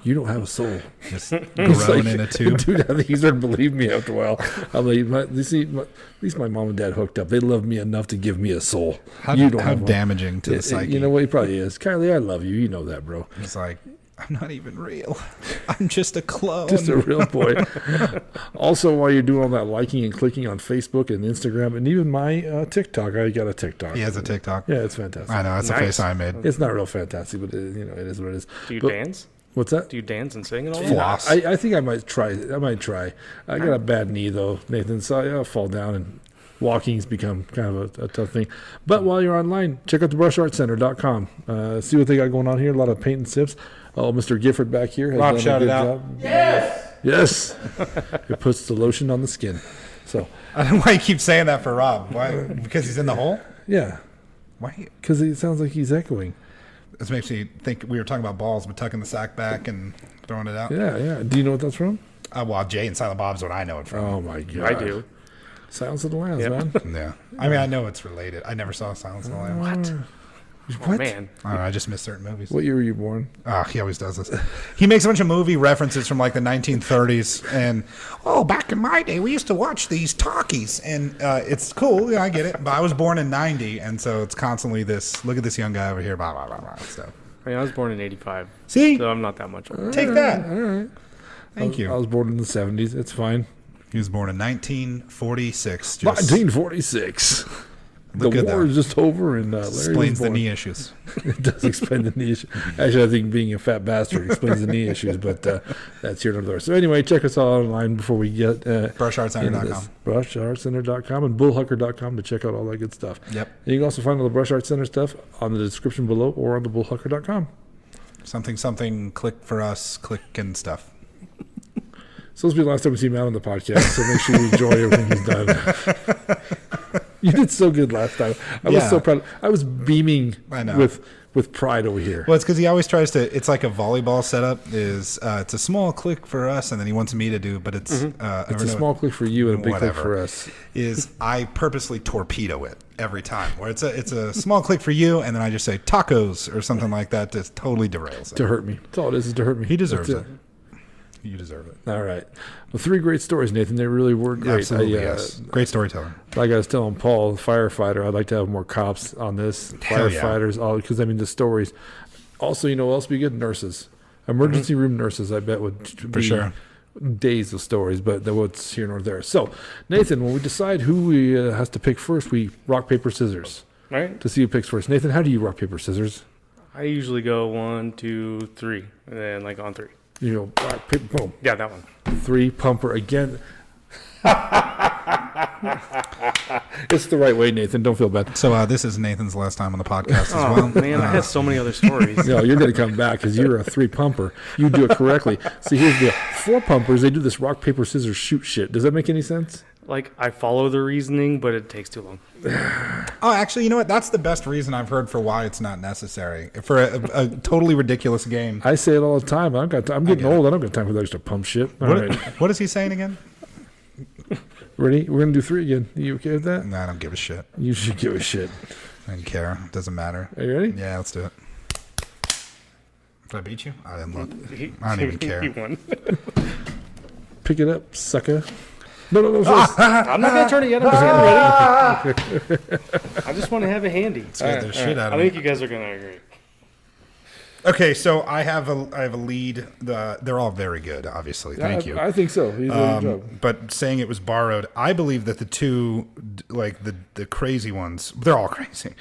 You don't have a soul." Just It's grown like, in a tube. Dude, I think he started to believe me after a while. I'm like, at least my mom and dad hooked up. They love me enough to give me a soul. How You don't have one. damaging to the psyche. You know what? He probably is. Kylie, I love you. You know that, bro. It's like, I'm not even real. I'm just a clone. Just a real boy. Also, while you're doing all that liking and clicking on Facebook and Instagram and even my TikTok, I got a TikTok. He has a TikTok. Yeah, it's fantastic. I know. That's Nice. the face I made. It's not real fantastic, but it is what it is. Do you But- dance? What's that? Do you dance and sing and all that? Floss. I think I might try. I got a bad knee though, Nathan, so I'll fall down and walking's become kind of a tough thing. But while you're online, check out the brushartcenter.com. See what they got going on here. A lot of paint and sips. Oh, Mr. Gifford back here has Rob done a shouted good out. job. Yes. It puts the lotion on the skin. So, I don't know why you keep saying that for Rob. Why? Because he's in the hole? yeah, Why? because it sounds like he's echoing. This makes me think we were talking about balls, but tucking the sack back and throwing it out. Yeah. Do you know what that's from? Well, Jay and Silent Bob's what I know it from. Oh, my God. I do. Silence of the Lambs, Yep. man. Yeah. I mean, I know it's related. I never saw Silence of the Lambs. What? Oh, man. I don't know. I just miss certain movies. What year were you born? He always does this. He makes a bunch of movie references from like the 1930s, and back in my day, we used to watch these talkies, and it's cool. Yeah, I get it. But I was born in '90, and so it's constantly this. Look at this young guy over here. Blah blah blah blah. So I mean, I was born in 85, see, so I'm not that much older. take that. All right. Thank I you. was born in the 70s. It's fine. He was born in 1946. Just 1946. Look The good, war though. is just over, and Larry was explains the born. knee issues. It does explain the knee issue. Actually, I think being a fat bastard explains the knee issues, but that's here and there. So anyway, check us all online before we get BrushArtCenter.com. BrushArtCenter.com and Bullhucker.com to check out all that good stuff. Yep. And you can also find all the Brush Art Center stuff on the description below or on the Bullhucker.com. Something. Click for us. Click and stuff. So this will be the last time we see Matt on the podcast, so make sure you enjoy everything he's done. You did so good last time. I was Yeah. so proud. I was beaming I know. with pride over here. Well, it's because he always tries to. It's like a volleyball setup. It's a small click for us, and then he wants me to do. But it's It's a small click for you and a big click Whatever. for us. Is I purposely torpedo it every time. Where it's a small click for you, and then I just say tacos or something like that. That totally derails it. To hurt me. That's all it is to hurt me. He deserves That's it. You deserve it. All right. Well, 3 great stories, Nathan. They really were great. Absolutely, yes. Great storyteller. Like I was telling Paul, the firefighter, I'd like to have more cops on this. Hell yeah. Firefighters, all because the stories. Also, you know what else would be good? Nurses. Emergency room nurses, I bet, would be sure. days of stories, but what's here nor there. So, Nathan, when we decide who we has to pick first, we rock, paper, scissors All right. to see who picks first. Nathan, how do you rock, paper, scissors? I usually go 1, 2, 3, and then like on 3. You know, rock, paper, boom. Yeah, that one. 3, pumper again. It's the right way, Nathan. Don't feel bad. So this is Nathan's last time on the podcast as Oh, well. man, I had so many other stories. No, you're going to come back because you're a 3-pumper. You do it correctly. See, here's the 4-pumpers. They do this rock, paper, scissors, shoot shit. Does that make any sense? Like, I follow the reasoning, but it takes too long. Oh, actually, you know what? That's the best reason I've heard for why it's not necessary for a totally ridiculous game. I say it all the time. I'm getting old. I don't got time for that extra pump shit. All right. What is he saying again? Ready? We're going to do 3 again. You okay with that? Nah, I don't give a shit. You should give a shit. I don't care. It doesn't matter. Are you ready? Yeah, let's do it. Did I beat you? I didn't look. He- I don't even care. He won. Pick it up, sucker. No. I'm not going to turn it yet. I'm just getting ready. I just want to have it handy. Scared the shit out I of me. think you guys are going to agree. Okay, so I have a lead. They're all very good, obviously. Thank you. I think so. He's doing a good job. But saying it was borrowed, I believe that the two, like the crazy ones, they're all crazy.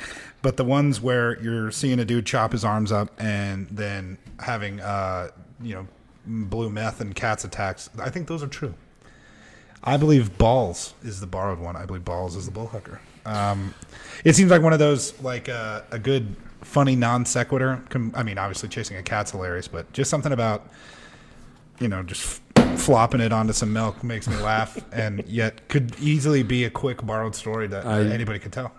But the ones where you're seeing a dude chop his arms up and then having, blue meth and cats attacks, I think those are true. I believe Balls is the borrowed one. I believe Balls is the Bullhucker. It seems like one of those, like a good, funny non sequitur. I mean, obviously chasing a cat's hilarious, but just something about, just flopping it onto some milk makes me laugh, and yet could easily be a quick borrowed story that anybody could tell.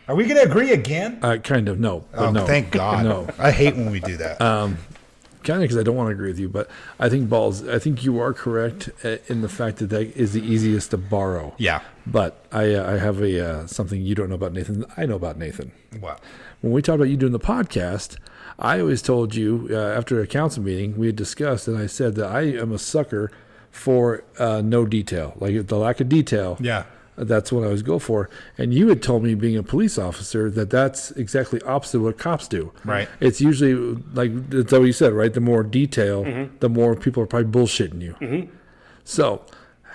Are we going to agree again? Kind of, no. But Oh, no. thank God. No. I hate when we do that. Kind of because I don't want to agree with you, but I think you are correct in the fact that is the easiest to borrow. Yeah. But I have something you don't know about Nathan. I know about Nathan. Wow. When we talked about you doing the podcast, I always told you after a council meeting we had discussed, and I said that I am a sucker for no detail, like the lack of detail. Yeah. That's what I always go for. And you had told me, being a police officer, that's exactly opposite of what cops do. Right. It's usually, like, that's what you said, right? The more detail, the more people are probably bullshitting you. Mm-hmm. So,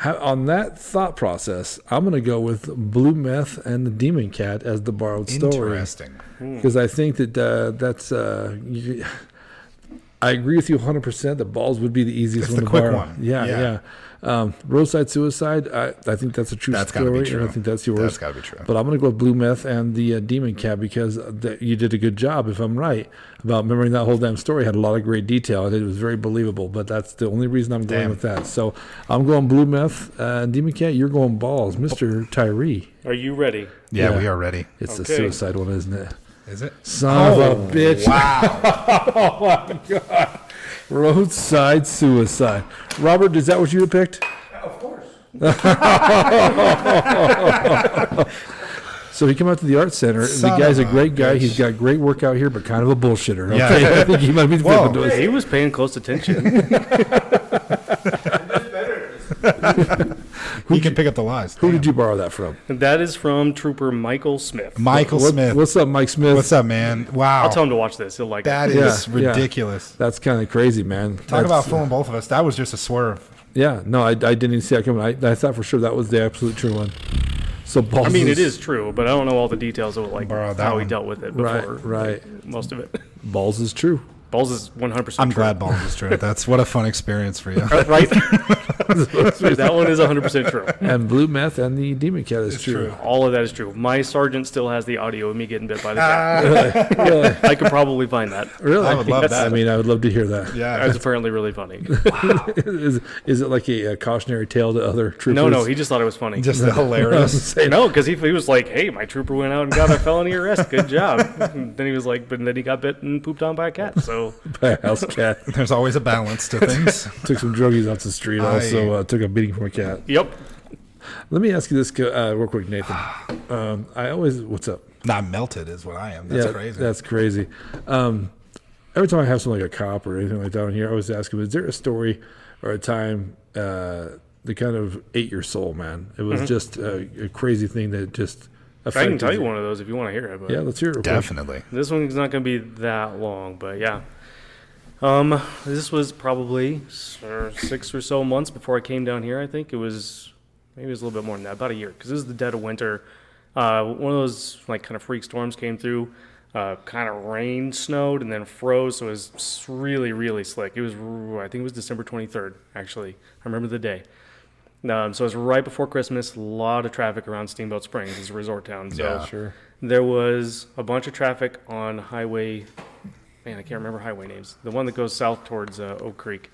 on that thought process, I'm going to go with Blue Meth and the Demon Cat as the borrowed story. Interesting. Because I think that that's... I agree with you 100% that Balls would be the easiest It's one the to quick borrow. one. Yeah. Roadside Suicide, I think that's a true That's gotta story. be true. And I think that's yours. That's got to be true. But I'm going to go with Blue Meth and the Demon Cat because you did a good job, if I'm right, about remembering that whole damn story. Had a lot of great detail, and it was very believable. But that's the only reason I'm going with that. So I'm going Blue Meth and Demon Cat. You're going Balls. Mr. Tyree. Are you ready? Yeah, we are ready. It's the Okay. suicide one, isn't it? Is it? Son of a bitch. Wow. Oh, my God. Roadside Suicide. Robert, is that what you had picked? Of course. So he came out to the art center. Son the guy's a of a great guy. bitch. He's got great work out here, but kind of a bullshitter. Yeah. Okay? I think he might be Whoa. flipping to us. He was paying close attention. He can pick up the lies. Who did you borrow that from? That is from Trooper Michael Smith. Michael Smith. What's up, Mike Smith? What's up, man? Wow. I'll tell him to watch this. He'll like That it. is Yeah, yeah. ridiculous. That's kind of crazy, man. Talk about fooling both of us. That was just a swerve. Yeah, no, I didn't even see that coming. I thought for sure that was the absolute true one. So Balls I mean, it is true, but I don't know all the details of like Borrow that how he one. dealt with it Right, before. right. like, most of it. Balls is true. Balls is 100% I'm true. glad Balls is true. That's what a fun experience for you. Right? That one is 100% true. And Blue Meth and the Demon Cat is true. true. All of that is true. My sergeant still has the audio of me getting bit by the cat. Really? I could probably find that. Really? I would love Yes. that. I mean, I would love to hear that. Yeah. That's apparently really funny. Is it like a cautionary tale to other troopers? No, he just thought it was funny. Just hilarious. No, because he was like, "Hey, my trooper went out and got a felony arrest. Good job." And then he was like, "But then he got bit and pooped on by a cat." So By a house cat. There's always a balance to things. Took some druggies off the street. Also took a beating from a cat. yep. Let me ask you this real quick, Nathan. What's up? Not melted is what I am. That's crazy. That's crazy. Every time I have something like a cop or anything like that on here, I always ask him, is there a story or a time that kind of ate your soul, man? It was just a crazy thing that just affected I can tell you one of those if you want to hear it. But Yeah, let's hear it real quick. Definitely. this one's not going to be that long, but yeah. This was probably 6 or so months before I came down here. I think maybe it was a little bit more than that, about a year, because this is the dead of winter. One of those like kind of freak storms came through. Kind of rained, snowed, and then froze. So it was really, really slick. It was, I think it was December 23rd. Actually, I remember the day. So it was right before Christmas. A lot of traffic around Steamboat Springs. It's a resort town. So Yeah. Sure. there was a bunch of traffic on highway. Man, I can't remember highway names. The one that goes south towards Oak Creek.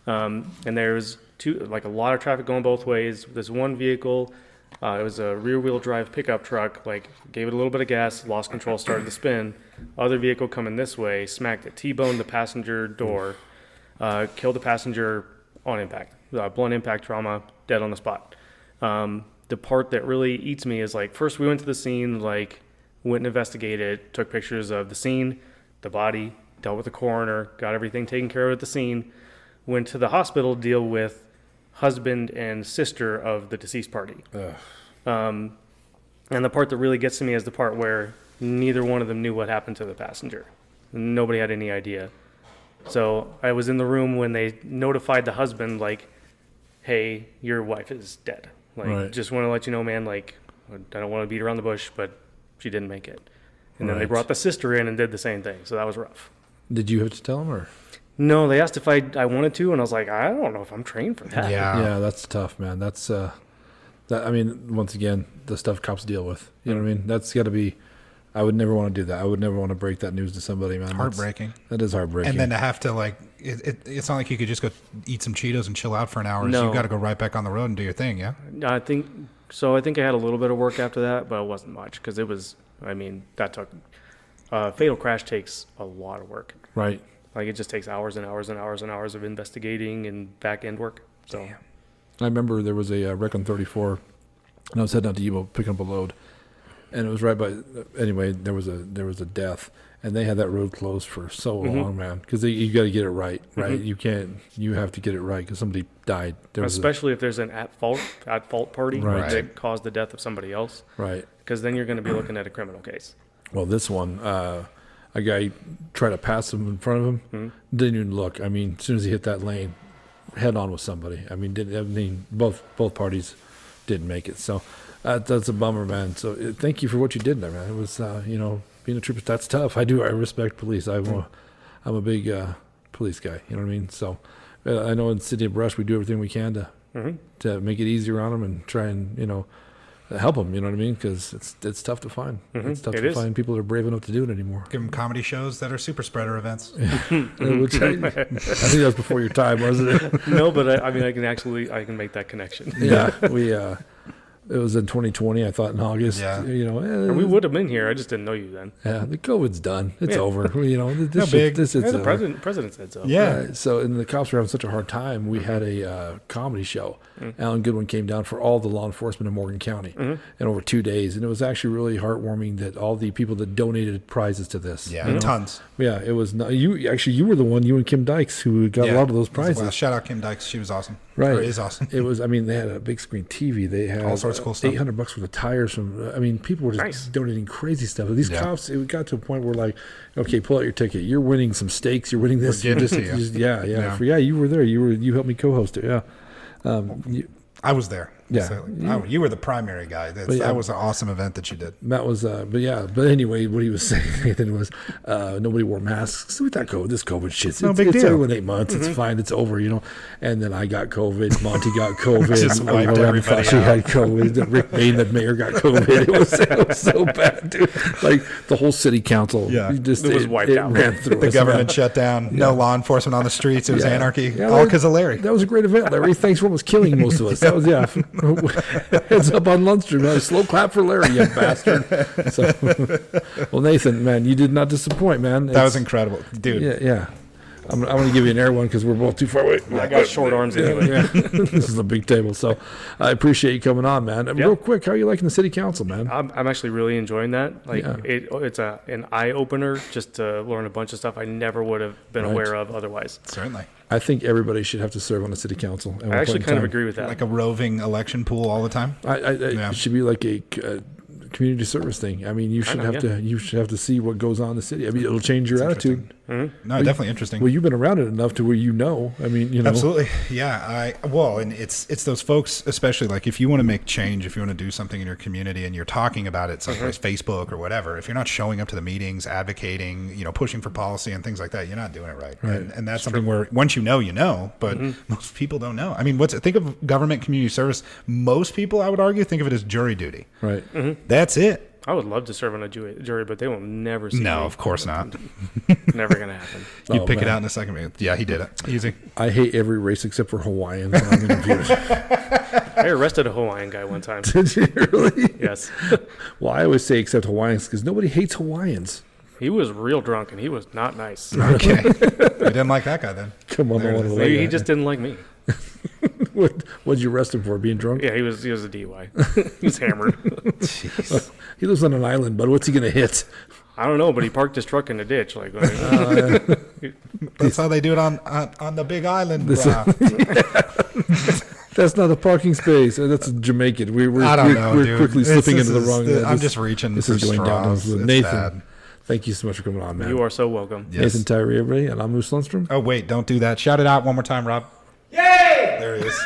And there's a lot of traffic going both ways. This one vehicle, it was a rear-wheel drive pickup truck, gave it a little bit of gas, lost control, started to spin. Other vehicle coming this way, smacked it, T-boned the passenger door, killed the passenger on impact. Blunt impact trauma, dead on the spot. The part that really eats me is first we went to the scene, went and investigated, took pictures of the scene, the body, dealt with the coroner, got everything taken care of at the scene, went to the hospital to deal with husband and sister of the deceased party. And the part that really gets to me is the part where neither one of them knew what happened to the passenger. Nobody had any idea. So I was in the room when they notified the husband, hey, your wife is dead. Right. Just want to let you know, man, I don't want to beat around the bush, but she didn't make it. And then they Right. brought the sister in and did the same thing. So that was rough. Did you have to tell him, or? No, they asked if I wanted to, and I was like, I don't know if I'm trained for that. Yeah, that's tough, man. That's once again, the stuff cops deal with. You know what I mean? That's got to be. I would never want to do that. I would never want to break that news to somebody, man. Heartbreaking. That is heartbreaking. And then to have to it's not like you could just go eat some Cheetos and chill out for an hour. No. You've got to go right back on the road and do your thing. Yeah. I think so. I think I had a little bit of work after that, but it wasn't much because it was. That took. Fatal crash takes a lot of work. Right. It just takes hours and hours and hours and hours of investigating and back end work. So. Damn. I remember there was a wreck on 34, and I was heading out to Evo picking up a load, and it was right by. Anyway, there was a death, and they had that road closed for so long, man, because you got to get it right. You have to get it right because somebody died. Especially if there's an at fault party Right. that caused the death of somebody else, Right. because then you're going to be looking at a criminal case. Well, this one, a guy tried to pass him in front of him, didn't even look. As soon as he hit that lane, head on with somebody. Both parties didn't make it. So that's a bummer, man. So thank you for what you did there, man. It was, being a trooper, that's tough. I respect police. I'm a big police guy. You know what I mean? So I know in the city of Brush, we do everything we can to make it easier on them and try and, help them, you know what I mean? Because it's tough to find. It's tough to find people that are brave enough to do it anymore. Give them comedy shows that are super spreader events. Which I think that was before your time, wasn't it? No, but I can make that connection. Yeah, it was in 2020. I thought in August. Yeah. And we would have been here. I just didn't know you then. Yeah, the COVID's done. It's Yeah. over. This No big. This is Yeah, the over. president said so. Yeah. Right, so, and the cops were having such a hard time. We had a comedy show. Alan Goodwin came down for all the law enforcement in Morgan County, and over 2 days. And it was actually really heartwarming that all the people that donated prizes to this. Yeah. Tons. Yeah, it was. You were the one. You and Kim Dykes who got a lot of those prizes. Well, shout out Kim Dykes. She was awesome. Right. Or is awesome. It was. They had a big screen TV. They had All sorts of cool stuff. $800 worth of tires from. People were just Nice. donating crazy stuff. These Yeah. cops. It got to a point where okay, pull out your ticket. You're winning some steaks. You're winning this. We're You're giving just, it to you. yeah. You were there. You helped me co-host it. Yeah. I was there. Yeah. So, you were the primary guy. That was an awesome event that you did. That was, but anyway, what he was saying, Nathan, was nobody wore masks. So we thought, this COVID shit's No big it's deal. over in 8 months. It's fine. It's over, And then I got COVID. Monty got COVID. Just wiped Lorraine everybody Fauci out. had COVID. Rick Bain, the mayor, got COVID. It was so bad, dude. The whole city council, Yeah. it was wiped out. ran through The us, government man. shut down. No law enforcement on the streets. It was Yeah. anarchy. Yeah, all Larry- because of Larry. That was a great event, Larry. Thanks for almost killing most of us. That was, heads up on Lundstrom. Man. Slow clap for Larry, you bastard. So, well, Nathan, man, you did not disappoint, man. That was incredible, dude. Yeah. I'm going to give you an air one because we're both too far away. I got short arms anyway. Yeah. This is a big table, so I appreciate you coming on, man. Real quick, how are you liking the city council, man? I'm actually really enjoying that. Yeah. It's an eye opener just to learn a bunch of stuff I never would have been Right. aware of otherwise. Certainly. I think everybody should have to serve on the city council. I actually kind of agree with that. Like a roving election pool all the time. It should be like a community service thing. I mean, you should know, have yeah. to see what goes on in the city. I mean, it'll change your attitude. No, definitely interesting. Well, you've been around it enough to where I mean, Absolutely. Yeah. And it's those folks, especially like if you want to make change, if you want to do something in your community and you're talking about it someplace, Facebook or whatever, if you're not showing up to the meetings, advocating, pushing for policy and things like that, you're not doing it right. And that's something where once you know, but most people don't know. I mean, think of government community service. Most people, I would argue, think of it as jury duty. Right. That's it. I would love to serve on a jury, but they will never see me. No, of course not. Never going to happen. You pick it out in a second. Yeah, he did it. Easy. I hate every race except for Hawaiians when I'm interviewed. I arrested a Hawaiian guy one time. Did you really? Yes. Well, I always say except Hawaiians because nobody hates Hawaiians. He was real drunk, and he was not nice. Okay. You didn't like that guy then. Come on, Maybe he just didn't like me. What'd you arrest him for? Being drunk? Yeah, he was a DUI. He was hammered. Jeez. He lives on an island, but what's he gonna hit? I don't know, but he parked his truck in the ditch. Like, That's how they do it on the Big Island. That's not a parking space. That's Jamaican. I don't know, we're dude. quickly slipping into the wrong. I'm just reaching. This for is going down. straws. It's Nathan, bad. thank you so much for coming on, man. you are so welcome. Yes. Nathan Tyree, everybody, and I'm Moose Lundstrom. Oh wait, don't do that. Shout it out one more time, Rob. Yay! There he is.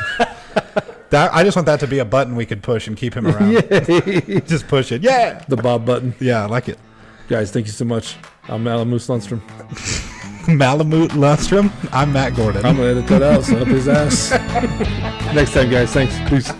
I just want that to be a button we could push and keep him around. Yay! Just push it. Yeah. The Bob button. Yeah, I like it. Guys, thank you so much. I'm Moose Lundstrom. Malamute Lundstrom. I'm Matt Gordon. I'm gonna edit that out, so up his ass. Next time, guys. Thanks. Peace.